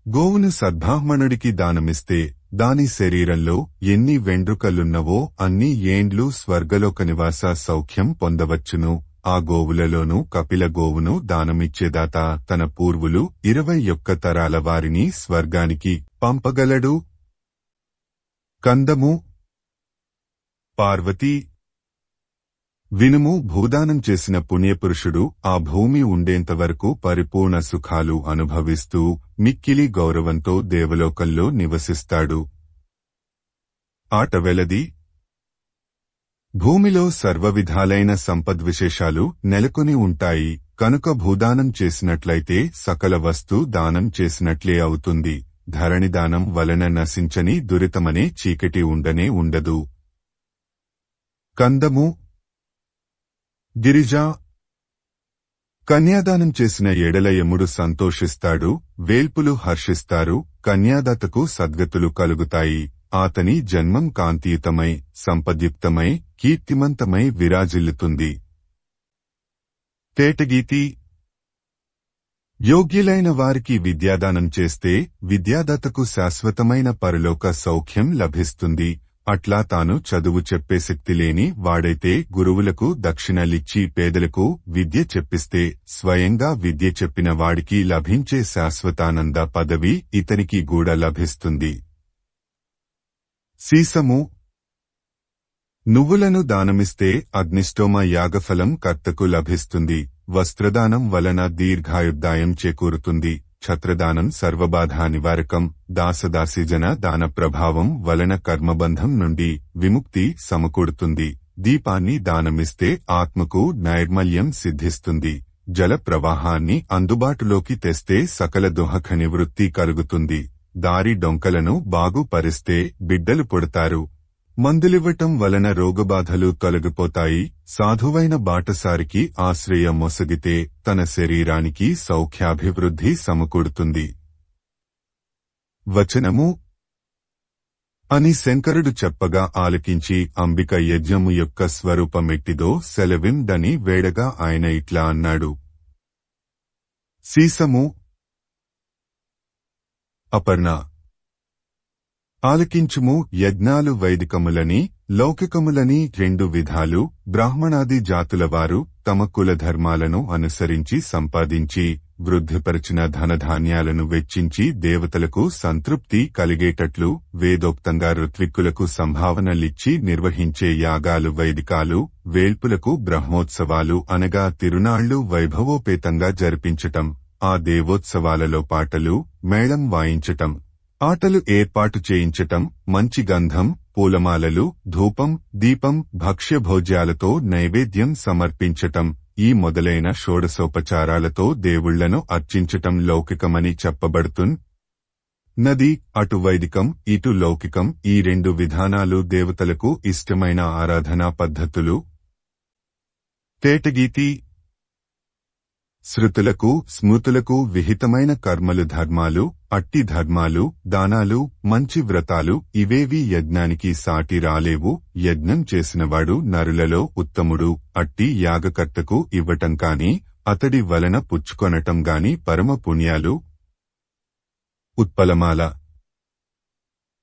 Speaker 1: గోవును సద్బ్రాహ్మణుడికి దానమిస్తే దాని శరీరంలో ఎన్ని వెండ్రుకలున్నవో అన్ని ఏండ్లు స్వర్గలోక నివాస సౌఖ్యం పొందవచ్చును. ఆ గోవులలోనూ కపిల గోవును దానమిచ్చేదాత తన పూర్వులు 21 తరాల వారిని స్వర్గానికి పంపగలడు. కందము. పార్వతీ, వినుము. భూదానం చేసిన పుణ్యపురుషుడు ఆ భూమి ఉండేంతవరకు పరిపూర్ణ సుఖాలు అనుభవిస్తూ మిక్కిలి గౌరవంతో దేవలోకంలో నివసిస్తాడు. ఆటవెలది. భూమిలో సర్వవిధాలైన సంపద్విశేషాలు నెలకొని ఉంటాయి కనుక భూదానం చేసినట్లయితే సకల వస్తు దానం చేసినట్లే అవుతుంది. ధరణిదానం వలన నశించని దురితమనే చీకటి ఉండనే ఉండదు. కందము. గిరిజ. కన్యాదానం చేసిన ఎడల యముడు సంతోషిస్తాడు, వేల్పులు హర్షిస్తారు, కన్యాదాతకు సద్గతులు కలుగుతాయి. ఆతని జన్మం కాంతియుతమై, సంపద్యుక్తమై, కీర్తిమంతమై విరాజిల్లుతుంది. తేటగీతి. యోగ్యులైన వారికి విద్యాదానం చేస్తే విద్యాదాతకు శాశ్వతమైన పరలోక సౌఖ్యం లభిస్తుంది. అట్లా తాను చదువు చెప్పే శక్తి లేని వాడైతే గురువులకు దక్షిణలిచ్చి పేదలకు విద్య చెప్పిస్తే స్వయంగా విద్య చెప్పిన వాడికి లభించే శాశ్వతానంద పదవి ఇతనికి కూడా లభిస్తుంది. సీసము. నువ్వులను దానమిస్తే అగ్నిష్టోమ యాగఫలం కర్తకు లభిస్తుంది. వస్త్రదానం వలన దీర్ఘాయుర్దాయం చేకూరుతుంది. ఛత్రదానం సర్వబాధా నివారకం. దాసదాసిజన దాన ప్రభావం వలన కర్మబంధం నుండి విముక్తి సమకూడుతుంది. దీపాన్ని దానమిస్తే ఆత్మకు నైర్మల్యం సిద్ధిస్తుంది. జల ప్రవాహాన్ని అందుబాటులోకి తెస్తే సకల దుఃఖ నివృత్తి కలుగుతుంది. దారి డొంకలను బాగుపరిస్తే బిడ్డలు పుడతారు. మందులివ్వటం వలన రోగబాధలు తొలగిపోతాయి. సాధువైన బాటసారికి ఆశ్రయం మొసగితే తన శరీరానికి సౌఖ్యాభివృద్ధి సమకూడుతుంది. వచనము అని శంకరుడు చెప్పగా ఆలకించి అంబిక యజ్ఞము యొక్క స్వరూపమెట్టిదో సెలవిందని వేడగా ఆయన ఇట్లా అన్నాడు. సీసము. అపర్ణ. ఆలకించుము. యజ్ఞాలు వైదికములని లౌకికములని 2 విధాలు. బ్రాహ్మణాది జాతులవారు తమ కులధర్మాలను అనుసరించి సంపాదించి వృద్ధిపరచిన ధనధాన్యాలను వెచ్చించి దేవతలకు సంతృప్తి కలిగేటట్లు వేదోక్తంగా ఋత్విక్కులకు సంభావనలిచ్చి నిర్వహించే యాగాలు వైదికాలు. వేల్పులకు బ్రహ్మోత్సవాలు అనగా తిరునాళ్లు వైభవోపేతంగా జరిపించటం. ఆ దేవోత్సవాలలో పాటలు, మేళం వాయించటం, ఆటలు ఏర్పాటు చేయించటం, మంచి గంధం, పూలమాలలు, ధూపం, దీపం, భక్ష్యభోజ్యాలతో నైవేద్యం సమర్పించటం, ఈ మొదలైన షోడశోపచారాలతో దేవుళ్లను అర్చించటం లౌకికమని చెప్పబడుతున్నది. అటు వైదికం, ఇటు లౌకికం ఈ 2 విధానాలు దేవతలకు ఇష్టమైన ఆరాధనా పద్ధతులు. తేటగీతి. శృతులకు స్మృతులకు విహితమైన కర్మలు ధర్మాలు, అట్టి ధర్మాలు, దానాలు, మంచి వ్రతాలు ఇవేవీ యజ్ఞానికి సాటి రాలేవు. యజ్ఞం చేసినవాడు నరులలో ఉత్తముడు. అట్టి యాగకర్తకు ఇవ్వటం కాని, అతడి వలన పుచ్చుకొనటం గాని పరమ పుణ్యాలు. ఉత్పలమాల.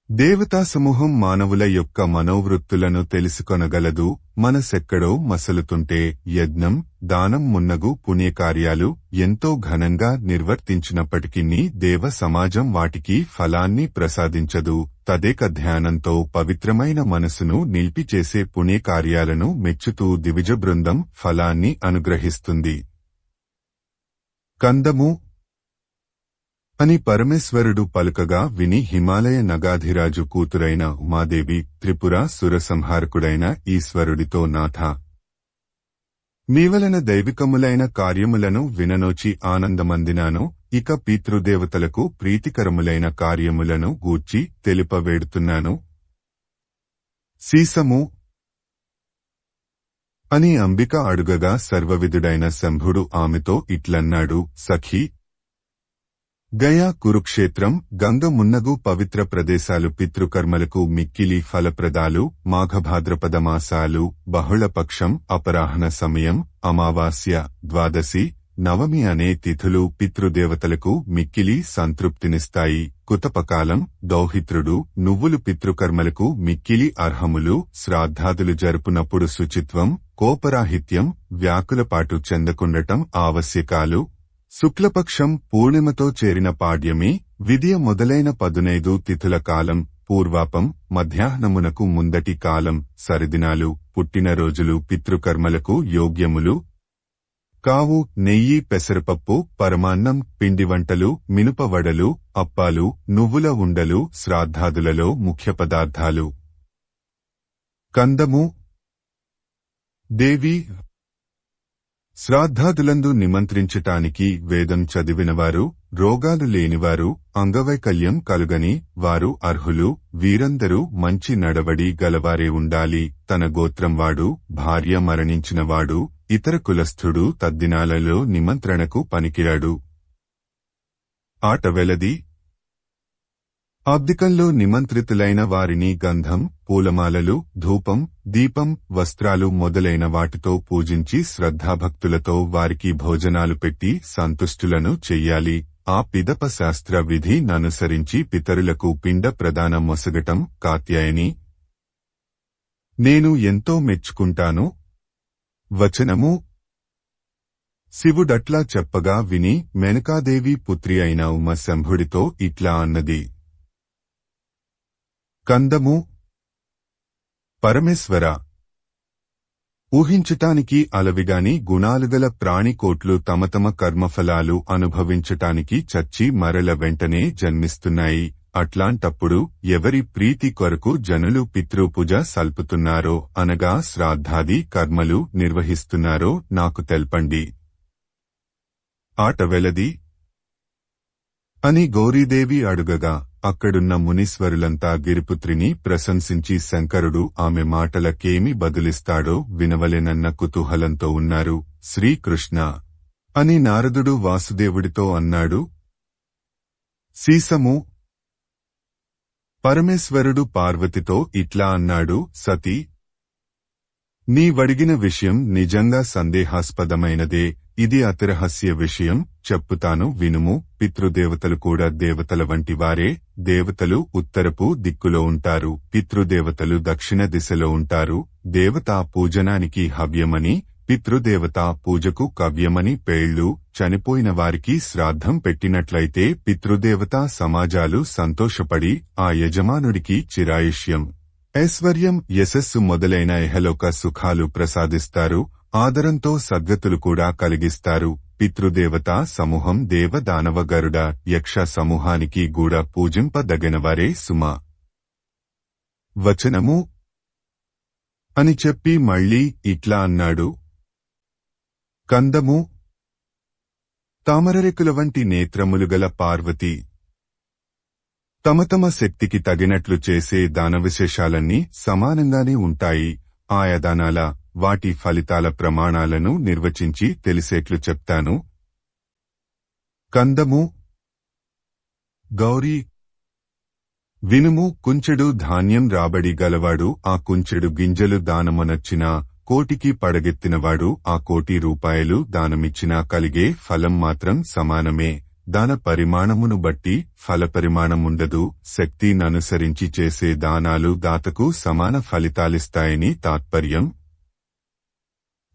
Speaker 1: దేవతా సమూహం మానవుల యొక్క మనోవృత్తులను తెలుసుకొనగలదు. మనసెక్కడో మసలుతుంటే యజ్ఞం, దానం మున్నగు పుణ్యకార్యాలు ఎంతో ఘనంగా నిర్వర్తించినప్పటికీ దేవ సమాజం వాటికి ఫలాన్ని ప్రసాదించదు. తదేక ధ్యానంతో పవిత్రమైన మనసును నిలిపిచేసే పుణ్యకార్యాలను మెచ్చుతూ దివిజ బృందం ఫలాన్ని అనుగ్రహిస్తుంది. కందము అని పరమేశ్వరుడు పలుకగా విని హిమాలయ నగాధిరాజు కూతురైన ఉమాదేవి త్రిపుర సురసంహారకుడైన ఈశ్వరుడితో నాథ, మీవలన దైవికములైన కార్యములను విననోచి ఆనందమందినాను. ఇక పితృదేవతలకు ప్రీతికరములైన కార్యములను గూర్చి తెలుపవేడుతున్నాను. సీసము అని అంబిక అడుగగా సర్వవిధుడైన శంభుడు ఆమెతో ఇట్లన్నాడు. సఖీ, గయా, కురుక్షేత్రం, గంగ మున్నగు పవిత్ర ప్రదేశాలు పితృకర్మలకు మిక్కిలి ఫలప్రదాలు. మాఘభాద్రపద మాసాలు, బహుళపక్షం, అపరాహ్న సమయం, అమావాస్య, ద్వాదశి, నవమి అనే తిథులు పితృదేవతలకు మిక్కిలి సంతృప్తినిస్తాయి. కుతపకాలం, దౌహిత్రుడు, నువ్వులు పితృకర్మలకు మిక్కిలి అర్హములు. శ్రాద్ధాదులు జరుపునప్పుడు శుచిత్వం, కోపరాహిత్యం, వ్యాకులపాటు చెందకుండటం ఆవశ్యకాలు. శుక్లపక్షం, పూర్ణిమతో చేరిన పాడ్యమి, విదియ మొదలైన 15 తిథుల కాలం, పూర్వాపం, మధ్యాహ్నమునకు ముందటి కాలం, సరిదినాలు, పుట్టినరోజులు పితృకర్మలకు యోగ్యములు కావు. నెయ్యి, పెసరపప్పు, పరమాన్నం, పిండి వంటలు, మినుపవడలు, అప్పాలు, నువ్వుల ఉండలు శ్రాద్ధాదులలో ముఖ్య పదార్థాలు. కందము. దేవి, శ్రాద్ధాదులందు నిమంత్రించటానికి వేదం చదివినవారు, రోగాలు లేనివారు, అంగవైకల్యం కలుగని వారు అర్హులు. వీరందరూ మంచి నడవడి గలవారే ఉండాలి. తన గోత్రంవాడు, భార్య మరణించినవాడు, ఇతర కులస్థుడు తద్దినాలలో నిమంత్రణకు పనికిరాడు. ఆటవెలది. అబ్దికంలో నిమంత్రితులైన వారిని గంధం, పూలమాలలు, ధూపం, దీపం, వస్త్రాలు మొదలైన వాటితో పూజించి శ్రద్ధాభక్తులతో వారికి భోజనాలు పెట్టి సంతుష్టులను చెయ్యాలి. ఆ పిదప శాస్త్ర విధి ననుసరించి పితరులకు పిండ ప్రదానం మొసగటం. కాత్యాయని, నేను ఎంతో మెచ్చుకుంటాను. వచనము. శివుడట్లా చెప్పగా విని మేనకాదేవి పుత్రి అయిన ఉమ శంభుడితో ఇట్లా అన్నది. కందము. పరమేశ్వర, ఊహించటానికి అలవిగాని గుణాలుగల ప్రాణికోట్లు తమ తమ కర్మఫలాలు అనుభవించటానికి చచ్చి మరల వెంటనే జన్మిస్తున్నాయి. అట్లాంటప్పుడు ఎవరి ప్రీతి కొరకు జనులు పితృపూజ సల్పుతున్నారో అనగా శ్రాద్ధాది కర్మలు నిర్వహిస్తున్నారో నాకు తెల్పండి. ఆటవెలది అని గౌరీదేవి అడుగగా అక్కడున్న మునీశ్వరులంతా గిరిపుత్రిని ప్రశంసించి శంకరుడు ఆమె మాటలకేమి బదులిస్తాడో వినవలెనన్న కుతూహలంతో ఉన్నారు. శ్రీకృష్ణ అని నారదుడు వాసుదేవుడితో అన్నాడు. సీసము. పరమేశ్వరుడు పార్వతితో ఇట్లా అన్నాడు. సతీ, నీవడిగిన విషయం నిజంగా సందేహాస్పదమైనదే. ఇది అతిరహస్య విషయం. చెప్పుతాను వినుము. పితృదేవతలు కూడా దేవతల వంటి వారే. దేవతలు ఉత్తరపు దిక్కులో ఉంటారు, పితృదేవతలు దక్షిణ దిశలో ఉంటారు. దేవతా పూజనానికి హవ్యమని, పితృదేవతా పూజకు కవ్యమని పేళ్లు. చనిపోయిన వారికి శ్రాద్ధం పెట్టినట్లయితే పితృదేవతా సమాజాలు సంతోషపడి ఆ యజమానుడికి చిరాయుష్యం, ఐశ్వర్యం, యశస్సు మొదలైన ఇహలోక సుఖాలు ప్రసాదిస్తారు. ఆదరంతో సద్గతులు కూడా కలిగిస్తారు. పితృదేవతా సమూహం దేవ దానవ గరుడ యక్ష సమూహానికి కూడా పూజింపదగినవారే సుమా. వచనము అని చెప్పి మళ్ళీ ఇట్లా అన్నాడు. కందము. తామరరేకుల వంటి నేత్రములుగల పార్వతి తమ తమ శక్తికి తగినట్లు చేసే దాన విశేషాలన్నీ సమానంగానే ఉంటాయి. ఆయా దానాల వాటి ఫలితాల ప్రమాణాలను నిర్వచించి తెలిసేట్లు చెప్తాను. కందము గౌరీ వినుము కుంచెడు ధాన్యం రాబడి గలవాడు ఆ కుంచెడు గింజలు దానమొనర్చినా కోటికి పడగెత్తినవాడు ఆ 1,00,00,000 రూపాయలు దానమిచ్చినా కలిగే ఫలం మాత్రం సమానమే. దాన పరిమాణమును బట్టి ఫలపరిమాణముండదు. శక్తిననుసరించి చేసే దానాలు దాతకు సమాన ఫలితాలిస్తాయని తాత్పర్యం.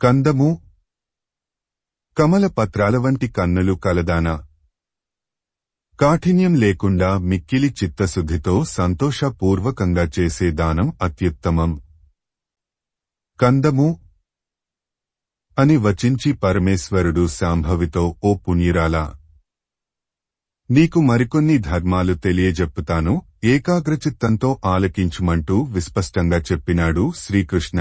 Speaker 1: కందము కమల పత్రాల వంటి కన్నులు కలదాన కాఠిన్యం లేకుండా మిక్కిలి చిత్తశుద్ధితో సంతోషపూర్వకంగా చేసే దానం అత్యుత్తమం. కందము అని వచించి పరమేశ్వరుడు శాంభవితో, ఓ పుణ్యురాలా, నీకు మరికొన్ని ధర్మాలు తెలియజెప్పుతాను, ఏకాగ్రచిత్తంతో ఆలకించుమంటూ విస్పష్టంగా చెప్పినాడు శ్రీకృష్ణ.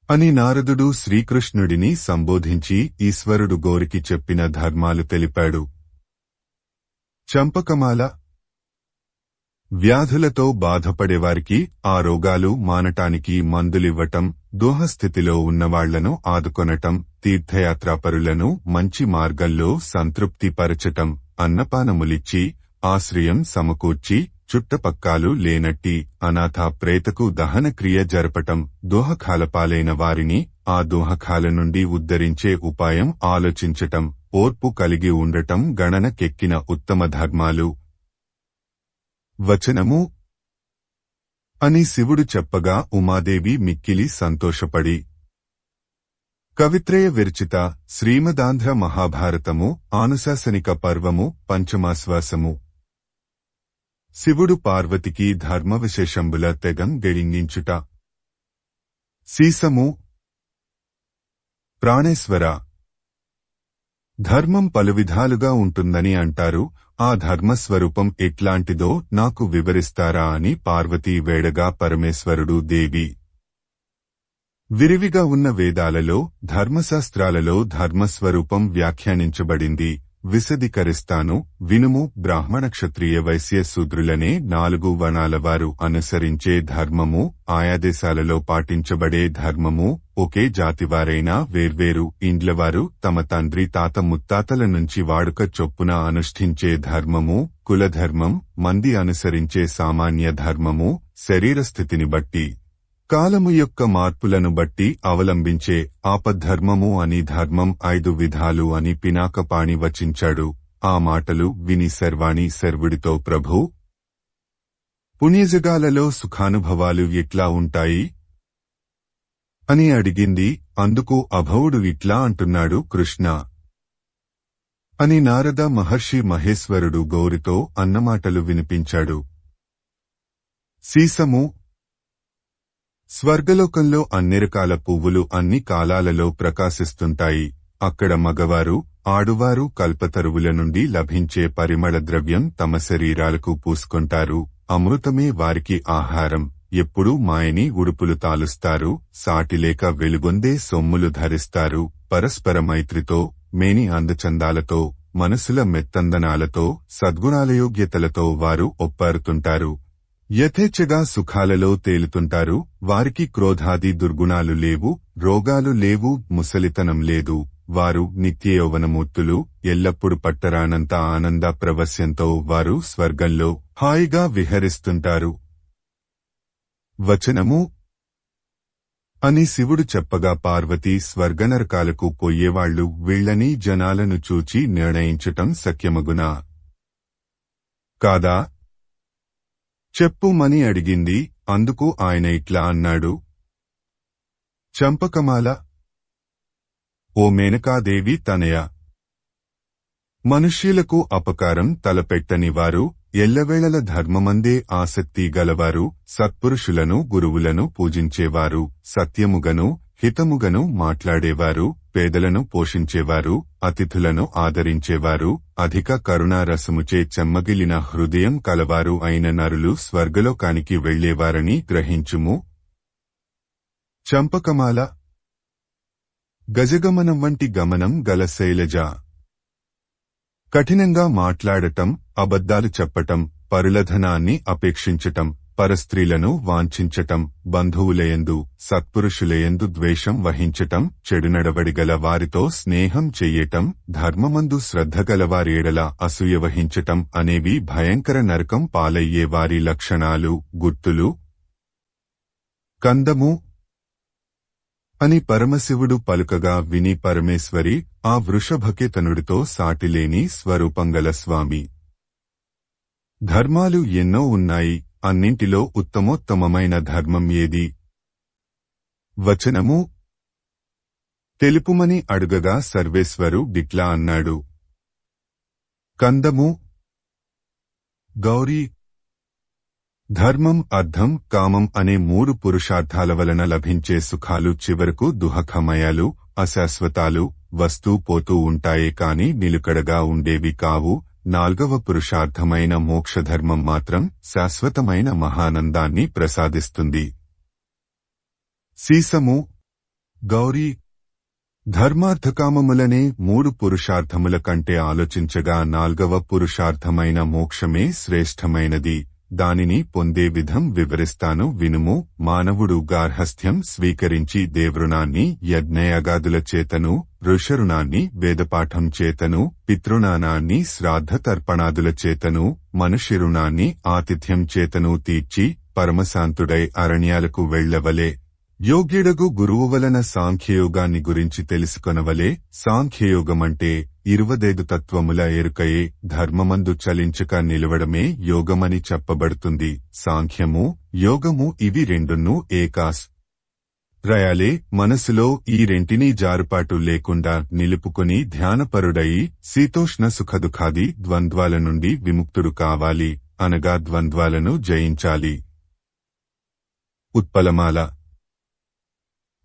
Speaker 1: అని నారదుడు శ్రీకృష్ణుడిని సంబోధించి ఈశ్వరుడు గోరికి చెప్పిన ధర్మాలు తెలిపాడు. చంపకమాల వ్యాధులతో బాధపడేవారికి ఆ రోగాలు మానటానికి మందులివ్వటం, దోహస్థితిలో ఉన్నవాళ్లను ఆదుకొనటం, తీర్థయాత్రాపరులను మంచి మార్గంలో సంతృప్తిపరచటం, అన్నపానములిచ్చి ఆశ్రయం సమకూర్చి చుట్టపక్కాలు లేనట్టి అనాథ ప్రేతకు దహనక్రియ జరపటం, దోహకాలపాలైన వారిని ఆ దోహకాల నుండి ఉద్ధరించే ఉపాయం ఆలోచించటం, ఓర్పు కలిగి ఉండటం గణనకెక్కిన ఉత్తమ ధర్మాలు. వచనము అని శివుడు చెప్పగా ఉమాదేవి మిక్కిలి సంతోషపడి కవిత్రయ విరచిత శ్రీమదాంధ్ర మహాభారతము ఆనుశాసనిక పర్వము పంచమాశ్వాసము. శివుడు పార్వతికి ధర్మ విశేషంబుల తెగం గెడింగించుట. సీసము ప్రాణేశ్వర, ధర్మం పలువిధాలుగా ఉంటుందని అంటారు. ఆ ధర్మస్వరూపం ఎట్లాంటిదో నాకు వివరిస్తారా అని పార్వతీ వేడగా పరమేశ్వరుడు దేవి, విరివిగా ఉన్న వేదాలలో ధర్మశాస్త్రాలలో ధర్మస్వరూపం వ్యాఖ్యానించబడింది. విశదీకరిస్తాను వినుము. బ్రాహ్మణ క్షత్రియ వైశ్య శూద్రులనే 4 వర్ణాల వారు అనుసరించే ధర్మము, ఆయా దేశాలలో పాటించబడే ధర్మము, ఒకే జాతివారైనా వేర్వేరు ఇండ్లవారు తమ తండ్రి తాత ముత్తాతల నుంచి వాడుక చొప్పున అనుష్ఠించే ధర్మము, కులధర్మం, మంది అనుసరించే సామాన్య ధర్మము, శరీరస్థితిని బట్టి కాలము యొక్క మార్పులను బట్టి అవలంబించే ఆపద్ధర్మము అని ధర్మం 5 విధాలు అని పినాకపాణి వచించాడు. ఆ మాటలు విని శర్వాణి శర్వుడితో, ప్రభూ, పుణ్యజగాలలో సుఖానుభవాలు ఎట్లా ఉంటాయి అని అడిగింది. అందుకు అభవుడు ఇట్లా అంటున్నాడు కృష్ణ అని నారద మహర్షి మహేశ్వరుడు గౌరితో అన్నమాటలు వినిపించాడు. సీసము స్వర్గలోకంలో అన్ని రకాల పువ్వులు అన్ని కాలాలలో ప్రకాశిస్తుంటాయి. అక్కడ మగవారు ఆడువారు కల్పతరువుల నుండి లభించే పరిమళ ద్రవ్యం తమ శరీరాలకు పూసుకుంటారు. అమృతమే వారికి ఆహారం. ఎప్పుడూ మాయని ఉడుపులు తాలుస్తారు. సాటిలేక వెలుగొందే సొమ్ములు ధరిస్తారు. పరస్పర మైత్రితో, మేని అందచందాలతో, మనసుల మెత్తందనాలతో, సద్గుణాలయోగ్యతలతో వారు ఒప్పారుతుంటారు. యథేచ్ఛగా సుఖాలలో తేలుతుంటారు. వారికి క్రోధాది దుర్గుణాలు లేవు, రోగాలు లేవు, ముసలితనం లేదు. వారు నిత్యయౌవనమూర్తులు. ఎల్లప్పుడు పట్టరానంత ఆనంద ప్రవస్యంతో వారు స్వర్గంలో హాయిగా విహరిస్తుంటారు. వచనము అని శివుడు చెప్పగా పార్వతి, స్వర్గనరకాలకు పోయేవాళ్లు వీళ్లని జనాలను చూచి నిర్ణయించటం శక్యమగునా కాదా చెప్పుమని అడిగింది. అందుకు ఆయన ఇట్లా అన్నాడు. చంపకమాల, ఓ మేనకాదేవి తనయ, మనుష్యులకు అపకారం తలపెట్టని వారు, ఎల్లవేళల ధర్మమందే ఆసక్తి గలవారు, సత్పురుషులను గురువులను పూజించేవారు, సత్యముగను హితముగను మాట్లాడేవారు, పేదలను పోషించేవారు, అతిథులను ఆదరించేవారు, అధిక కరుణారసముచే చెమ్మగిలిన హృదయం కలవారు అయిన నరులు స్వర్గలోకానికి వెళ్లేవారని గ్రహించుము. చంపకమాల గజగమనం వంటి గమనం గల శైలజ, కఠినంగా మాట్లాడటం, అబద్ధాలు చెప్పటం, పరులధనాన్ని అపేక్షించటం, పరస్త్రీలను వాంఛించటం, బంధువులయందు సత్పురుషులయందు ద్వేషం వహించటం, చెడునడవడిగల వారితో స్నేహం చెయ్యటం, ధర్మమందు శ్రద్ధగలవారేడల అసూయ వహించటం అనేవి భయంకర నరకం పాలయ్యే వారి లక్షణాలు, గుర్తులు. కందము అని పరమశివుడు పలుకగా విని పరమేశ్వరి ఆ వృషభకేతనుడితో సాటిలేని స్వరూపంగల స్వామి. ధర్మాలు ఎన్నో ఉన్నాయి, అన్నింటిలో ఉత్తమోత్తమమైన ధర్మం ఏది? వచనము తెలుపుమని అడుగగా సర్వేశ్వరు గిట్లా అన్నాడు. కందము గౌరీ ధర్మం, అర్థం, కామం అనే మూడు పురుషార్థాల వలన లభించే సుఖాలు చివరకు దుఃఖమయాలు, అశాశ్వతాలు, వస్తూ పోతూ ఉంటాయే కాని నిలుకడగా ఉండేవి కావు. నాల్గవ పురుషార్థమైన మోక్షధర్మం మాత్రం శాశ్వతమైన మహానందాన్ని ప్రసాదిస్తుంది. సీసము గౌరీ ధర్మార్థకామములనే మూడు పురుషార్థముల కంటే ఆలోచించగా నాల్గవ పురుషార్థమైన మోక్షమే శ్రేష్టమైనది. దానిని పొందే విధం వివరిస్తాను వినుము. మానవుడు గార్హస్థ్యం స్వీకరించి దేవృణాన్ని యజ్ఞయాగాదుల చేతను, ఋషరుణాన్ని వేదపాఠం చేతను, పితృణానాన్ని శ్రాద్ధ తర్పణాదుల చేతను, మనుష్యరుణాన్ని ఆతిథ్యం చేతను తీర్చి పరమశాంతుడై అరణ్యాలకు వెళ్లవలే. యోగ్యుడగు గురువు వలన సాంఖ్యయోగాన్ని గురించి తెలుసుకొనవలే. సాంఖ్యయోగమంటే 25 తత్వముల ఎరుకయే. ధర్మమందు చలించక నిలవడమే యోగమని చెప్పబడుతుంది. సాంఖ్యము, యోగము ఇవి రెండున్నూ ఏకాస్ రయాలే. మనసులో ఈ రెంటినీ జారుపాటు లేకుండా నిలుపుకొని ధ్యానపరుడయి శీతోష్ణ సుఖదుఖాది ద్వంద్వాల నుండి విముక్తుడు కావాలి, అనగా ద్వంద్వాలను జయించాలి. ఉత్పలమాల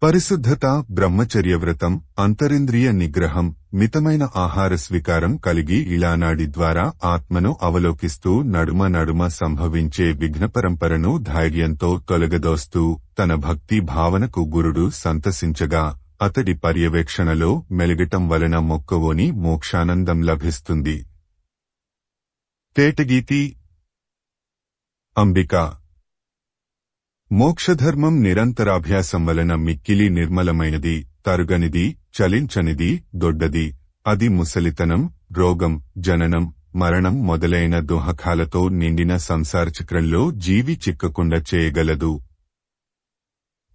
Speaker 1: పరిశుద్ధత, బ్రహ్మచర్యవ్రతం, అంతరింద్రియ నిగ్రహం, మితమైన ఆహార స్వీకారం కలిగి ఇళానాడి ద్వారా ఆత్మను అవలోకిస్తూ నడుమ నడుమ సంభవించే విఘ్నపరంపరను ధైర్యంతో తొలగదోస్తూ తన భక్తి భావనకు గురుడు సంతసించగా అతడి పర్యవేక్షణలో మెలగటం వలన మొక్కవోని మోక్షానందం లభిస్తుంది. తేటగీతి అంబిక మోక్షధర్మం నిరంతరాభ్యాసం వలన మిక్కిలి నిర్మలమైనది, తరుగనిది, చలించనిది, దొడ్డది. అది ముసలితనం, రోగం, జననం, మరణం మొదలైన దుఃఖాలతో నిండిన సంసారచక్రంలో జీవి చిక్కకుండా చేయగలదు.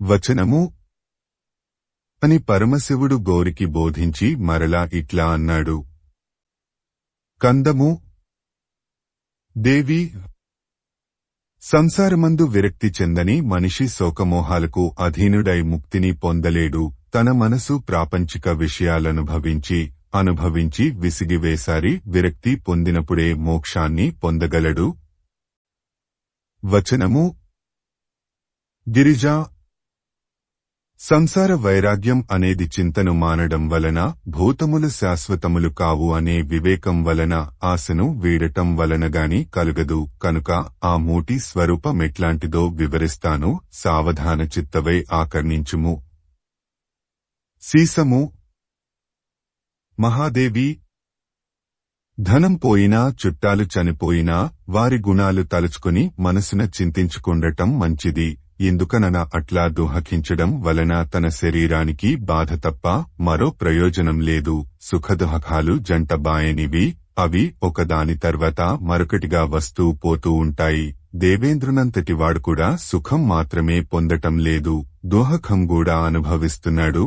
Speaker 1: వచనము అని పరమశివుడు గౌరికి బోధించి మరలా ఇట్లా అన్నాడు. కందము దేవి సంసారమందు విరక్తి చెందని మనిషి శోకమోహాలకు అధీనుడై ముక్తిని పొందలేడు. తన మనసు ప్రాపంచిక అనుభవించి విసిగివేసారి విరక్తి పొందినప్పుడే మోక్షాన్ని పొందగలడు. వచనము గిరిజా సంసార వైరాగ్యం అనేది చింతను మానడం వలన, భూతములు శాశ్వతములు కావు అనే వివేకం వలన, ఆశను వీడటం వలనగాని కలుగదు. కనుక ఆ మూటి స్వరూపమెట్లాంటిదో వివరిస్తాను, సావధాన చిత్తవై ఆకర్ణించుము. సీసము మహాదేవి ధనం పోయినా, చుట్టాలు చనిపోయినా వారి గుణాలు తలుచుకుని మనసున చింతించుకుండటం మంచిది. ఎందుకనన అట్లా దుఃఖించడం వలన తన శరీరానికి బాధ తప్ప మరో ప్రయోజనం లేదు. సుఖదుఃఖాలు జంట బాయనివి. అవి ఒకదాని తర్వాత మరొకటిగా వస్తూ పోతూ ఉంటాయి. దేవేంద్రునంతటివాడు కూడా సుఖం మాత్రమే పొందటం లేదు, దుఃఖం కూడా అనుభవిస్తున్నాడు.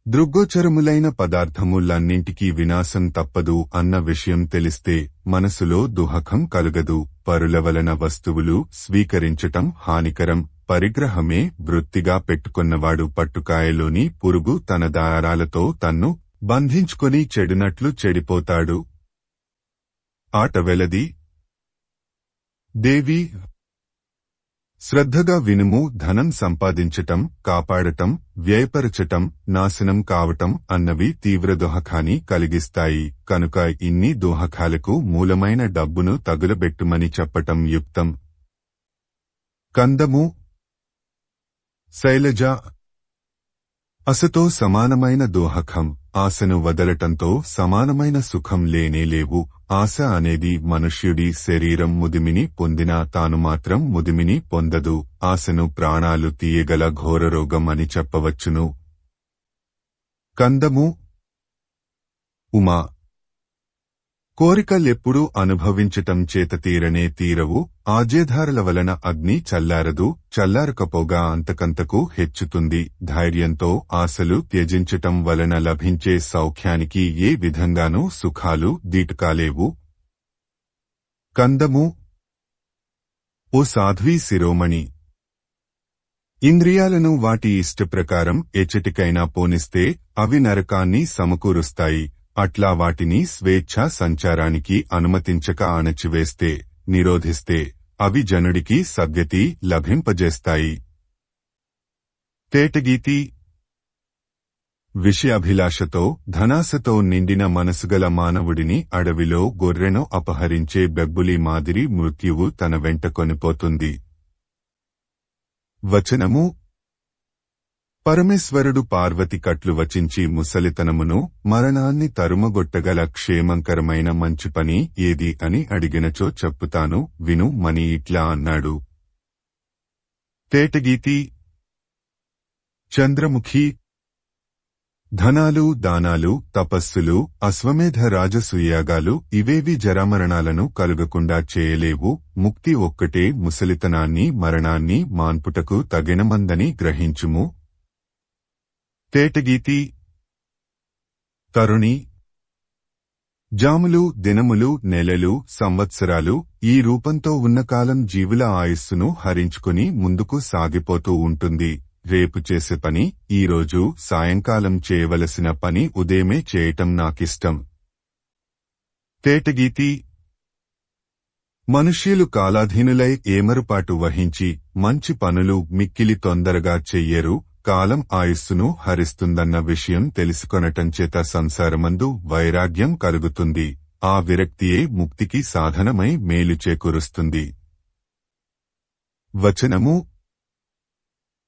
Speaker 1: దృగ్గోచరములైన పదార్థములన్నింటికీ వినాశం తప్పదు అన్న విషయం తెలిస్తే మనసులో దుఃఖం కలుగదు. పరుల వలన వస్తువులు స్వీకరించటం హానికరం. పరిగ్రహమే వృత్తిగా పెట్టుకున్నవాడు పట్టుకాయలోని పురుగు తన దారాలతో తన్ను బంధించుకొని చెడునట్లు చెడిపోతాడు. ఆట వెలది. దేవి శ్రద్ధగా వినుము. ధనం సంపాదించటం, కాపాడటం, వ్యయపరచటం, నాశనం కావటం అన్నవి తీవ్ర దుఃఖాన్ని కలిగిస్తాయి. కనుక ఇన్ని దుఃఖాలకు మూలమైన డబ్బును తగులబెట్టుమని చెప్పటం యుక్తం. కందము శైలజ అసతో సమానమైన దుఃఖం, ఆశను వదలటంతో సమానమైన సుఖం లేనేలేవు. ఆశ అనేది మనుష్యుడి శరీరం ముదిమిని పొందినా తాను మాత్రం ముదిమిని పొందదు. ఆశను ప్రాణాలు తీయగల ఘోరరోగం అని చెప్పవచ్చును. కందము. ఉమా. కోరికలెప్పుడూ అనుభవించటం చేత తీరనే తీరవు. ఆజ్యధారల వలన అగ్ని చల్లారదు, చల్లారకపోగా అంతకంతకు హెచ్చుతుంది. ధైర్యంతో ఆశలు త్యజించటం వలన లభించే సౌఖ్యానికి ఏ విధంగానూ సుఖాలు దీటుకాలేవు. కందము. ఓ సాధ్వీ శిరోమణి, ఇంద్రియాలను వాటి ఇష్టప్రకారం ఎచ్చటికైనా పోనిస్తే అవి నరకాన్ని సమకూరుస్తాయి. అట్లా వాటిని స్వేచ్ఛా సంచారానికి అనుమతించక అణచివేస్తే, నిరోధిస్తే అవి జనుడికి సద్గతి లభింపజేస్తాయి. తేటగీతి. విషయాభిలాషతో ధనాశతో నిండిన మనసుగల మానవుడిని అడవిలో గొర్రెను అపహరించే బెబ్బులి మాదిరి మృత్యువు తన వెంట కొనిపోతుంది. వచనము. పరమేశ్వరుడు పార్వతి కట్లు వచించి ముసలితనమును మరణాన్ని తరుమగొట్టగల క్షేమంకరమైన మంచి పని ఏది అని అడిగినచో చెప్పుతాను విను మని ఇట్లా అన్నాడు. తేటగీతి. చంద్రముఖి. ధనాలు, దానాలు, తపస్సులు, అశ్వమేధ రాజసూయాగాలు ఇవేవి జరామరణాలను కలుగకుండా చేయలేవు. ముక్తి ఒక్కటే ముసలితనాన్ని మరణాన్ని మాన్పుటకు తగినమందని గ్రహించుము. తేటగీతి. తరుణి. జాములు, దినములు, నెలలు, సంవత్సరాలు ఈ రూపంతో ఉన్న కాలం జీవుల ఆయుస్సును హరించుకుని ముందుకు సాగిపోతూ ఉంటుంది. రేపు చేసే పని ఈరోజు సాయంకాలం చేయవలసిన పని ఉదయమే చేయటం నాకిష్టం. తేటగీతి. మనుష్యులు కాలాధీనులై ఏమరుపాటు వహించి మంచి పనులు మిక్కిలి తొందరగా చెయ్యరు. కాలం ఆయుస్సును హరిస్తుందన్న విషయం తెలుసుకొనటంచేత సంసారమందు వైరాగ్యం కలుగుతుంది. ఆ విరక్తియే ముక్తికి సాధనమై మేలు చేకూరుస్తుంది. వచనము.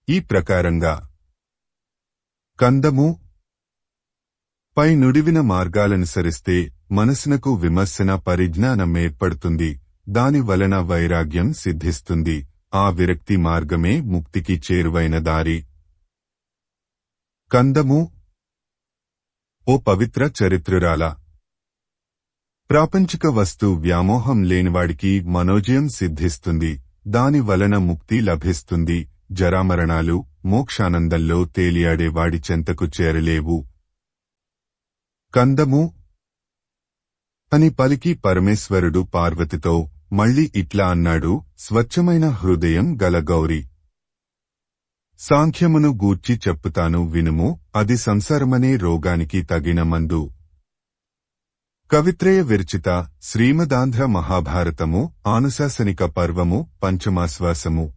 Speaker 1: ఈ ప్రకారంగా కందము. పై నుడివిన మార్గాలనుసరిస్తే మనసునకు విమర్శన పరిజ్ఞానం ఏర్పడుతుంది. దాని వలన వైరాగ్యం సిద్ధిస్తుంది. ఆ విరక్తి మార్గమే ముక్తికి చేరువైన దారి. కందము. ఓ పవిత్ర చరిత్రురాల, ప్రాపంచిక వస్తు వ్యామోహం లేనివాడికి మనోజయం సిద్ధిస్తుంది. దాని వలన ముక్తి లభిస్తుంది. జరామరణాలు మోక్షానందంలో తేలియాడేవాడి చెంతకు చేరలేవు. కందము. అని పలికి పరమేశ్వరుడు పార్వతితో మళ్ళీ ఇట్లా అన్నాడు. స్వచ్ఛమైన హృదయం గల గౌరి, సాంఖ్యమును గూర్చి చెప్పుతాను వినుము. అది సంసారమనే రోగానికి తగిన మందు. కవిత్రయ విరచిత శ్రీమదాంధ్ర మహాభారతము ఆనుశాసనిక పర్వము పంచమాశ్వాసము.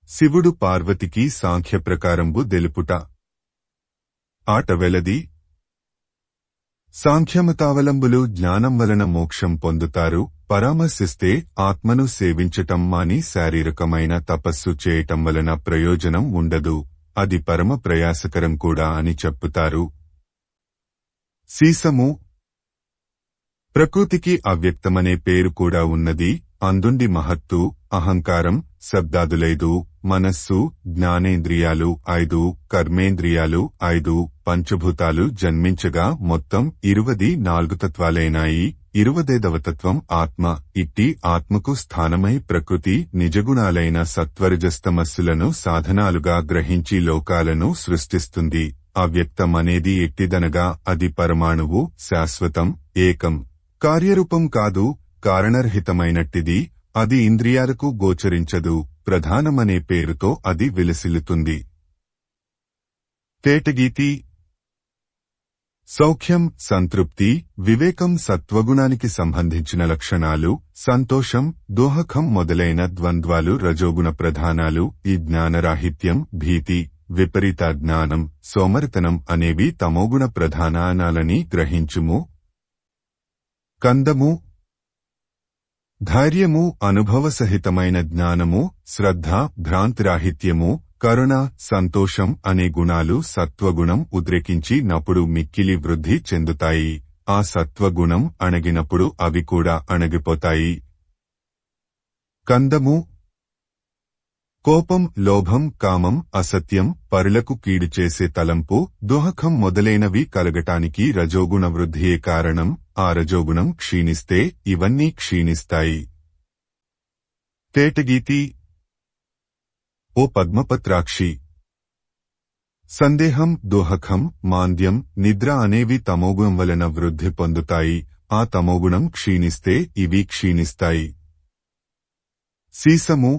Speaker 1: శివుడు పార్వతికి సాంఖ్య ప్రకారంబు దెలుపుట. ఆటవెలది. సాంఖ్యమతావలంబులు జ్ఞానం వలన మోక్షం పొందుతారు. పరామర్శిస్తే ఆత్మను సేవించటం మాని శారీరకమైన తపస్సు చేయటం వలన ప్రయోజనం ఉండదు. అది పరమ ప్రయాసకరం కూడా అని చెప్పుతారు. సీసము. ప్రకృతికి అవ్యక్తమనే పేరు కూడా ఉన్నది. అందుండి మహత్తు, అహంకారం, శబ్దాదులైదు, మనస్సు, జ్ఞానేంద్రియాలు 5, కర్మేంద్రియాలు 5, పంచభూతాలు జన్మించగా మొత్తం 24 తత్వాలైనాయి. 25వ తత్వం ఆత్మ. ఇట్టి ఆత్మకు స్థానమై ప్రకృతి నిజగుణాలైన సత్వరజస్తమస్సులను సాధనాలుగా గ్రహించి లోకాలను సృష్టిస్తుంది. అవ్యక్తం అనేది ఎట్టిదనగా అది పరమాణువు, శాశ్వతం, ఏకం, కార్యరూపం కాదు, కారణరహితమైనట్టిది. అది ఇంద్రియాలకు గోచరించదు. ప్రధానమనే పేరుతో అది విలసిల్లుతుంది. తేటగీతి. సౌఖ్యం, సంతృప్తి, వివేకం సత్వగుణానికి సంబంధించిన లక్షణాలు. సంతోషం, దోహకం మొదలైన ద్వంద్వాలు రజోగుణ ప్రధానాలు. ఈ జ్ఞానరాహిత్యం, భీతి, విపరీత జ్ఞానం, సోమరితనం అనేవి తమోగుణ ప్రధానాలని గ్రహించుము. కందము. ధైర్యము, అనుభవసహితమైన జ్ఞానము, శ్రద్ధ, భ్రాంతిరాహిత్యము, కరుణ, సంతోషం అనే గుణాలు సత్వగుణం ఉద్రేకించి నప్పుడు మిక్కిలి వృద్ధి చెందుతాయి. ఆ సత్వగుణం అణగినప్పుడు అవి కూడా అణగిపోతాయి. కందము కోపం, లోభం, కామం, అసత్యం, పరులకు కీడు చేసే తలంపు, దుహకం మొదలైనవి కలగటానికి రజోగుణ వృద్ధియే కారణం. ఆ రజోగుణం క్షీణిస్తే ఇవన్నీ క్షీణిస్తాయి. తేటగీతి ఓ పద్మపత్రాక్షి, సందేహం, దుహకం, మాంద్యం, నిద్ర అనేవి తమోగుణం వలన వృద్ధి పొందుతాయి. ఆ తమోగుణం క్షీణిస్తే ఇవి క్షీణిస్తాయి. సీసము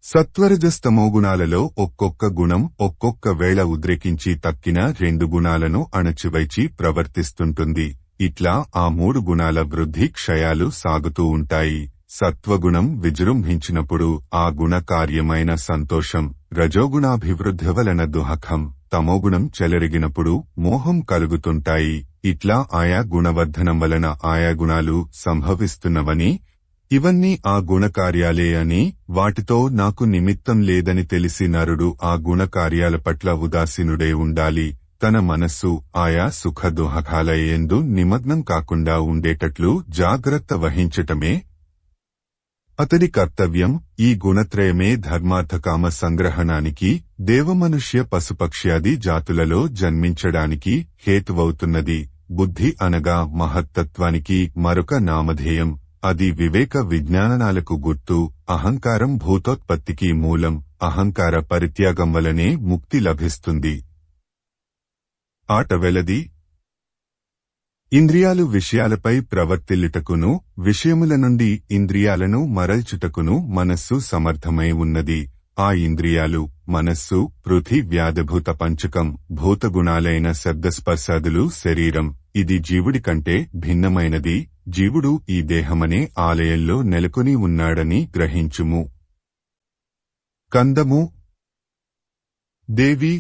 Speaker 1: సత్వరజస్తమోగుణాలలో ఒక్కొక్క గుణం ఒక్కొక్క వేళ ఉద్రేకించి తక్కిన 2 గుణాలను అణచివైచి ప్రవర్తిస్తుంటుంది. ఇట్లా ఆ 3 గుణాల వృద్ధి క్షయాలు సాగుతూ ఉంటాయి. సత్వగుణం విజృంభించినప్పుడు ఆ గుణ కార్యమైన సంతోషం, రజోగుణాభివృద్ధి వలన దుహకం, తమోగుణం చెలరిగినప్పుడు మోహం కలుగుతుంటాయి. ఇట్లా ఆయా గుణవర్ధనం వలన ఆయా గుణాలు సంభవిస్తున్నవని, ఇవన్నీ ఆ గుణకార్యాలే అని, వాటితో నాకు నిమిత్తం లేదని తెలిసి నరుడు ఆ గుణకార్యాల పట్ల ఉదాసీనుడై ఉండాలి. తన మనస్సు ఆయా సుఖ దుహకాలయందు నిమగ్నం కాకుండా ఉండేటట్లు జాగ్రత్త వహించటమే అతడి కర్తవ్యం. ఈ గుణత్రయమే ధర్మార్థకామ సంగ్రహణానికి, దేవమనుష్య పశుపక్ష్యాది జాతులలో జన్మించడానికి హేతువవుతున్నది. బుద్ధి అనగా మహత్తత్వానికి మరొక నామధేయం. అది వివేక విజ్ఞానాలకు గుర్తు. అహంకారం భూతోత్పత్తికి మూలం. అహంకార పరిత్యాగం వలనే ముక్తి లభిస్తుంది. ఆట వెలది. ఇంద్రియాలు విషయాలపై ప్రవర్తిల్లుటకును, విషయముల నుండి ఇంద్రియాలను మరల్చుటకును మనస్సు సమర్థమై ఉన్నది. ఆ ఇంద్రియాలు, మనస్సు, పృథివ్యాధిభూత పంచకం, భూతగుణాలైన శబ్దస్పర్శాదులు, శరీరం. ఇది జీవుడి కంటే భిన్నమైనది. జీవుడు ఈ దేహమనే ఆలయంలో నెలకొని ఉన్నాడని గ్రహించుము. కందము దేవి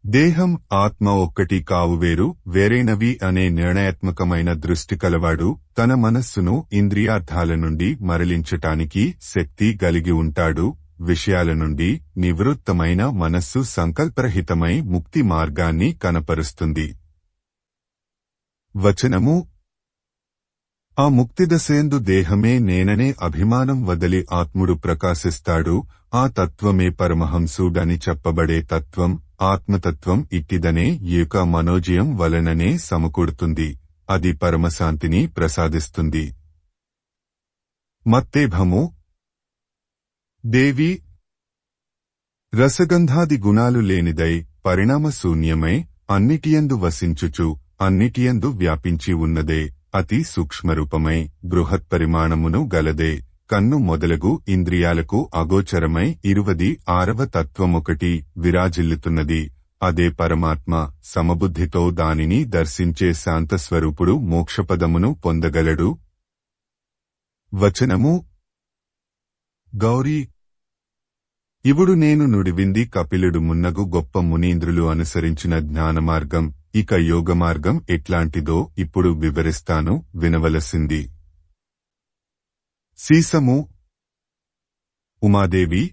Speaker 1: దేహం, ఆత్మ ఒక్కటి కావువేరు వేరైనవి అనే నిర్ణయాత్మకమైన దృష్టి కలవాడు తన మనస్సును ఇంద్రియార్థాల నుండి మరలించటానికి శక్తి కలిగి ఉంటాడు. విషయాల నుండి నివృత్తమైన మనస్సు సంకల్పరహితమై ముక్తి మార్గాన్ని కనపరుస్తుంది. వచనము ఆ ముక్తిదశయందు దేహమే నేననే అభిమానం వదిలి ఆత్ముడు ప్రకాశిస్తాడు. ఆ తత్వమే పరమహంసుడని చెప్పబడే తత్వం. ఆత్మతత్వం ఇట్టిదనే ఏక మనోజయం వలననే సమకూడుతుంది. అది పరమశాంతిని ప్రసాదిస్తుంది. మత్తేభము దేవి రసగంధాది గుణాలు లేనిదై పరిణామశూన్యమై అన్నిటియందు వసించుచు అన్నిటియందు వ్యాపించి ఉన్నదే. అతి సూక్ష్మరూపమై బృహత్పరిమాణమును గలదే. కన్ను మొదలగు ఇంద్రియాలకు అగోచరమై 26వ తత్వమొకటి విరాజిల్లుతున్నది. అదే పరమాత్మ. సమబుద్ధితో దానిని దర్శించే శాంతస్వరూపుడు మోక్షపదమును పొందగలడు. వచనము గౌరీ ఇవుడు నేను నుడివింది కపిలుడు మున్నగు గొప్ప మునీంద్రులు అనుసరించిన జ్ఞానమార్గం. ఇక యోగమార్గం ఎట్లాంటిదో ఇప్పుడు వివరిస్తాను, వినవలసింది. సీసము ఉమాదేవి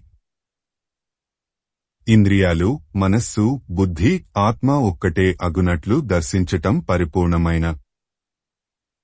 Speaker 1: ఇంద్రియాలు, మనస్సు, బుద్ధి, ఆత్మ ఒక్కటే అగునట్లు దర్శించటం పరిపూర్ణమైన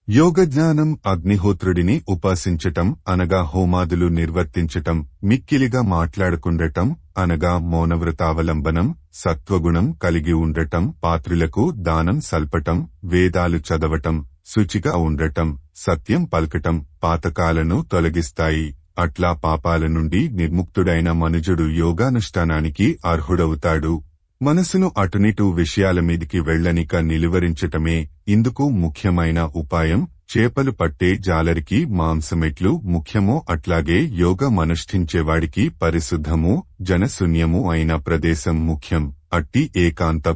Speaker 1: యోగజ్ఞానం. అగ్నిహోత్రుడిని ఉపాసించటం అనగా హోమాదులు నిర్వర్తించటం, మిక్కిలిగా మాట్లాడకుండటం అనగా మౌనవ్రతావలంబనం, సత్వగుణం కలిగి ఉండటం, పాత్రులకు దానం సల్పటం, వేదాలు చదవటం, శుచిగా ఉండటం, సత్యం పల్కటం పాతకాలను తొలగిస్తాయి. అట్లా పాపాల నుండి నిర్ముక్తుడైన మనుజుడు యోగానుష్ఠానానికి అర్హుడవుతాడు. మనసును అటునిటు విషయాల మీదికి వెళ్లనిక నిలువరించటమే ఇందుకు ముఖ్యమైన ఉపాయం. చేపలు పట్టే జాలరికి మాంసమెట్లు ముఖ్యమో అట్లాగే యోగమనుష్ఠించేవాడికి పరిశుద్ధము, జనశూన్యము అయిన ప్రదేశం ముఖ్యం. అట్టి ఏకాంత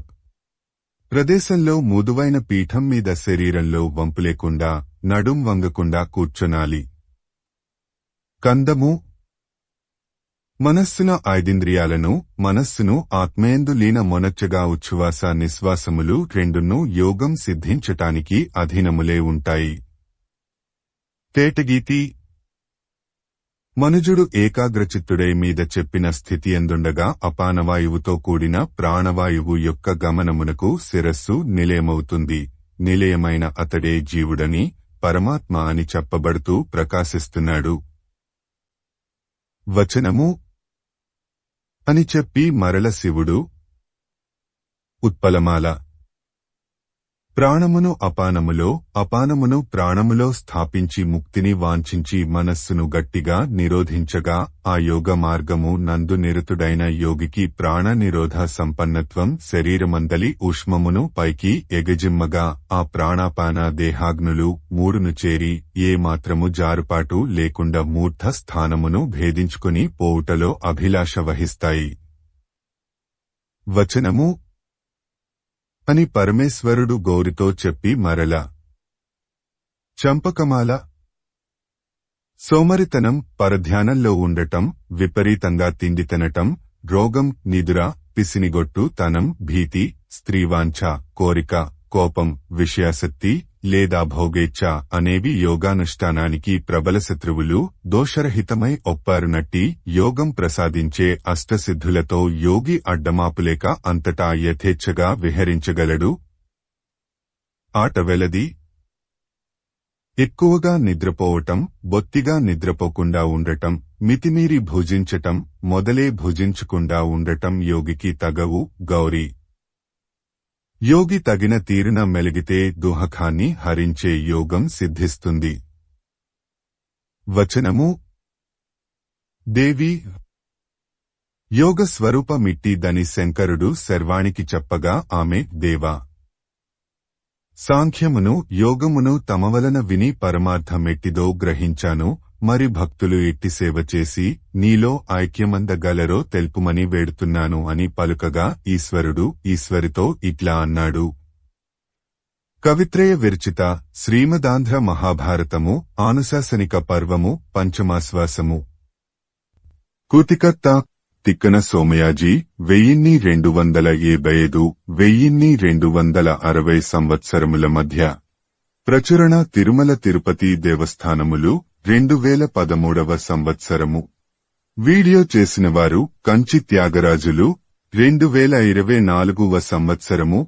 Speaker 1: ప్రదేశంలో మృదువైన పీఠం మీద శరీరంలో వంపులేకుండా, నడుం వంగకుండా కూర్చొనాలి. కందము మనస్సున ఐదింద్రియాలను, మనస్సును ఆత్మయందు లీన మొనచ్చగా ఉచ్ఛ్వాస నిశ్వాసములు రెండును యోగం సిద్ధించటానికి అధీనములే ఉంటాయి. తేటగీతి మనుజుడు ఏకాగ్రచిత్తుడై మీద చెప్పిన స్థితియందుండగా అపానవాయువుతో కూడిన ప్రాణవాయువు యొక్క గమనమునకు శిరస్సు నిలయమవుతుంది. నిలయమైన అతడే జీవుడని, పరమాత్మ అని చెప్పబడుతూ ప్రకాశిస్తున్నాడు. వచనము అని చెప్పి మరల శివుడు ఉత్పలమాల ప్రాణమును అపానములో, అపానమును ప్రాణములో స్థాపించి ముక్తిని వాంఛించి మనస్సును గట్టిగా నిరోధించగా ఆ యోగ మార్గము నందు నిరతుడైన యోగికి ప్రాణ నిరోధ సంపన్నత్వం శరీరమందలి ఊష్మమును పైకి ఎగజిమ్మగా ఆ ప్రాణాపాన దేహాగ్నులు మూడును చేరి ఏ మాత్రము జారుపాటు లేకుండా మూర్ధ స్థానమును భేదించుకుని పోవుటలో అభిలాష వహిస్తాయి. వచనము అని పరమేశ్వరుడు గౌరితో చెప్పి మరల చంపకమాల సోమరితనం, పరధ్యానంలో ఉండటం, విపరీతంగా తిండి తినటం, రోగం, నిదుర, పిసినిగొట్టు తనం, భీతి, స్త్రీవాంఛ, కోరిక, కోపం, విషయాసక్తి లేదా భోగేచ్ఛ అనేవి యోగానుష్ఠానానికి ప్రబల శత్రువులు. దోషరహితమై ఒప్పారునట్టి యోగం ప్రసాదించే అష్టసిద్ధులతో యోగి అడ్డమాపులేక అంతటా యథేచ్ఛగా విహరించగలడు. ఆటవెలది ఎక్కువగా నిద్రపోవటం, బొత్తిగా నిద్రపోకుండా ఉండటం, మితిమీరి భుజించటం మొదలే భుజించకుండా ఉండటం యోగికి తగవు. గౌరీ యోగి తగిన తీరున మెలిగితే దుహకాన్ని హరించే యోగం సిద్ధిస్తుంది. వచనము దేవి యోగ స్వరూపమిట్టిదని శంకరుడు శర్వాణికి చెప్పగా ఆమె దేవా సాంఖ్యమును యోగమును తమవలన విని పరమార్థమెట్టిదో గ్రహించాను. మరి భక్తులు ఎట్టి సేవ చేసి నీలో ఐక్యమందగలరో తెలుపుమని వేడుతున్నాను అని పలుకగా ఈశ్వరుడు ఈశ్వరితో ఇట్లా అన్నాడు. కవిత్రయ విరచిత శ్రీమదాంధ్ర మహాభారతము ఆనుశాసనిక పర్వము పంచమాశ్వాసము. కృతికర్త తిక్కన సోమయాజీ 1275 1260 సంవత్సరముల మధ్య ప్రచురణ తిరుమల తిరుపతి దేవస్థానములు 2013వ సంవత్సరము. వీడియో చేసినవారు కంచి త్యాగరాజులు 2024వ సంవత్సరము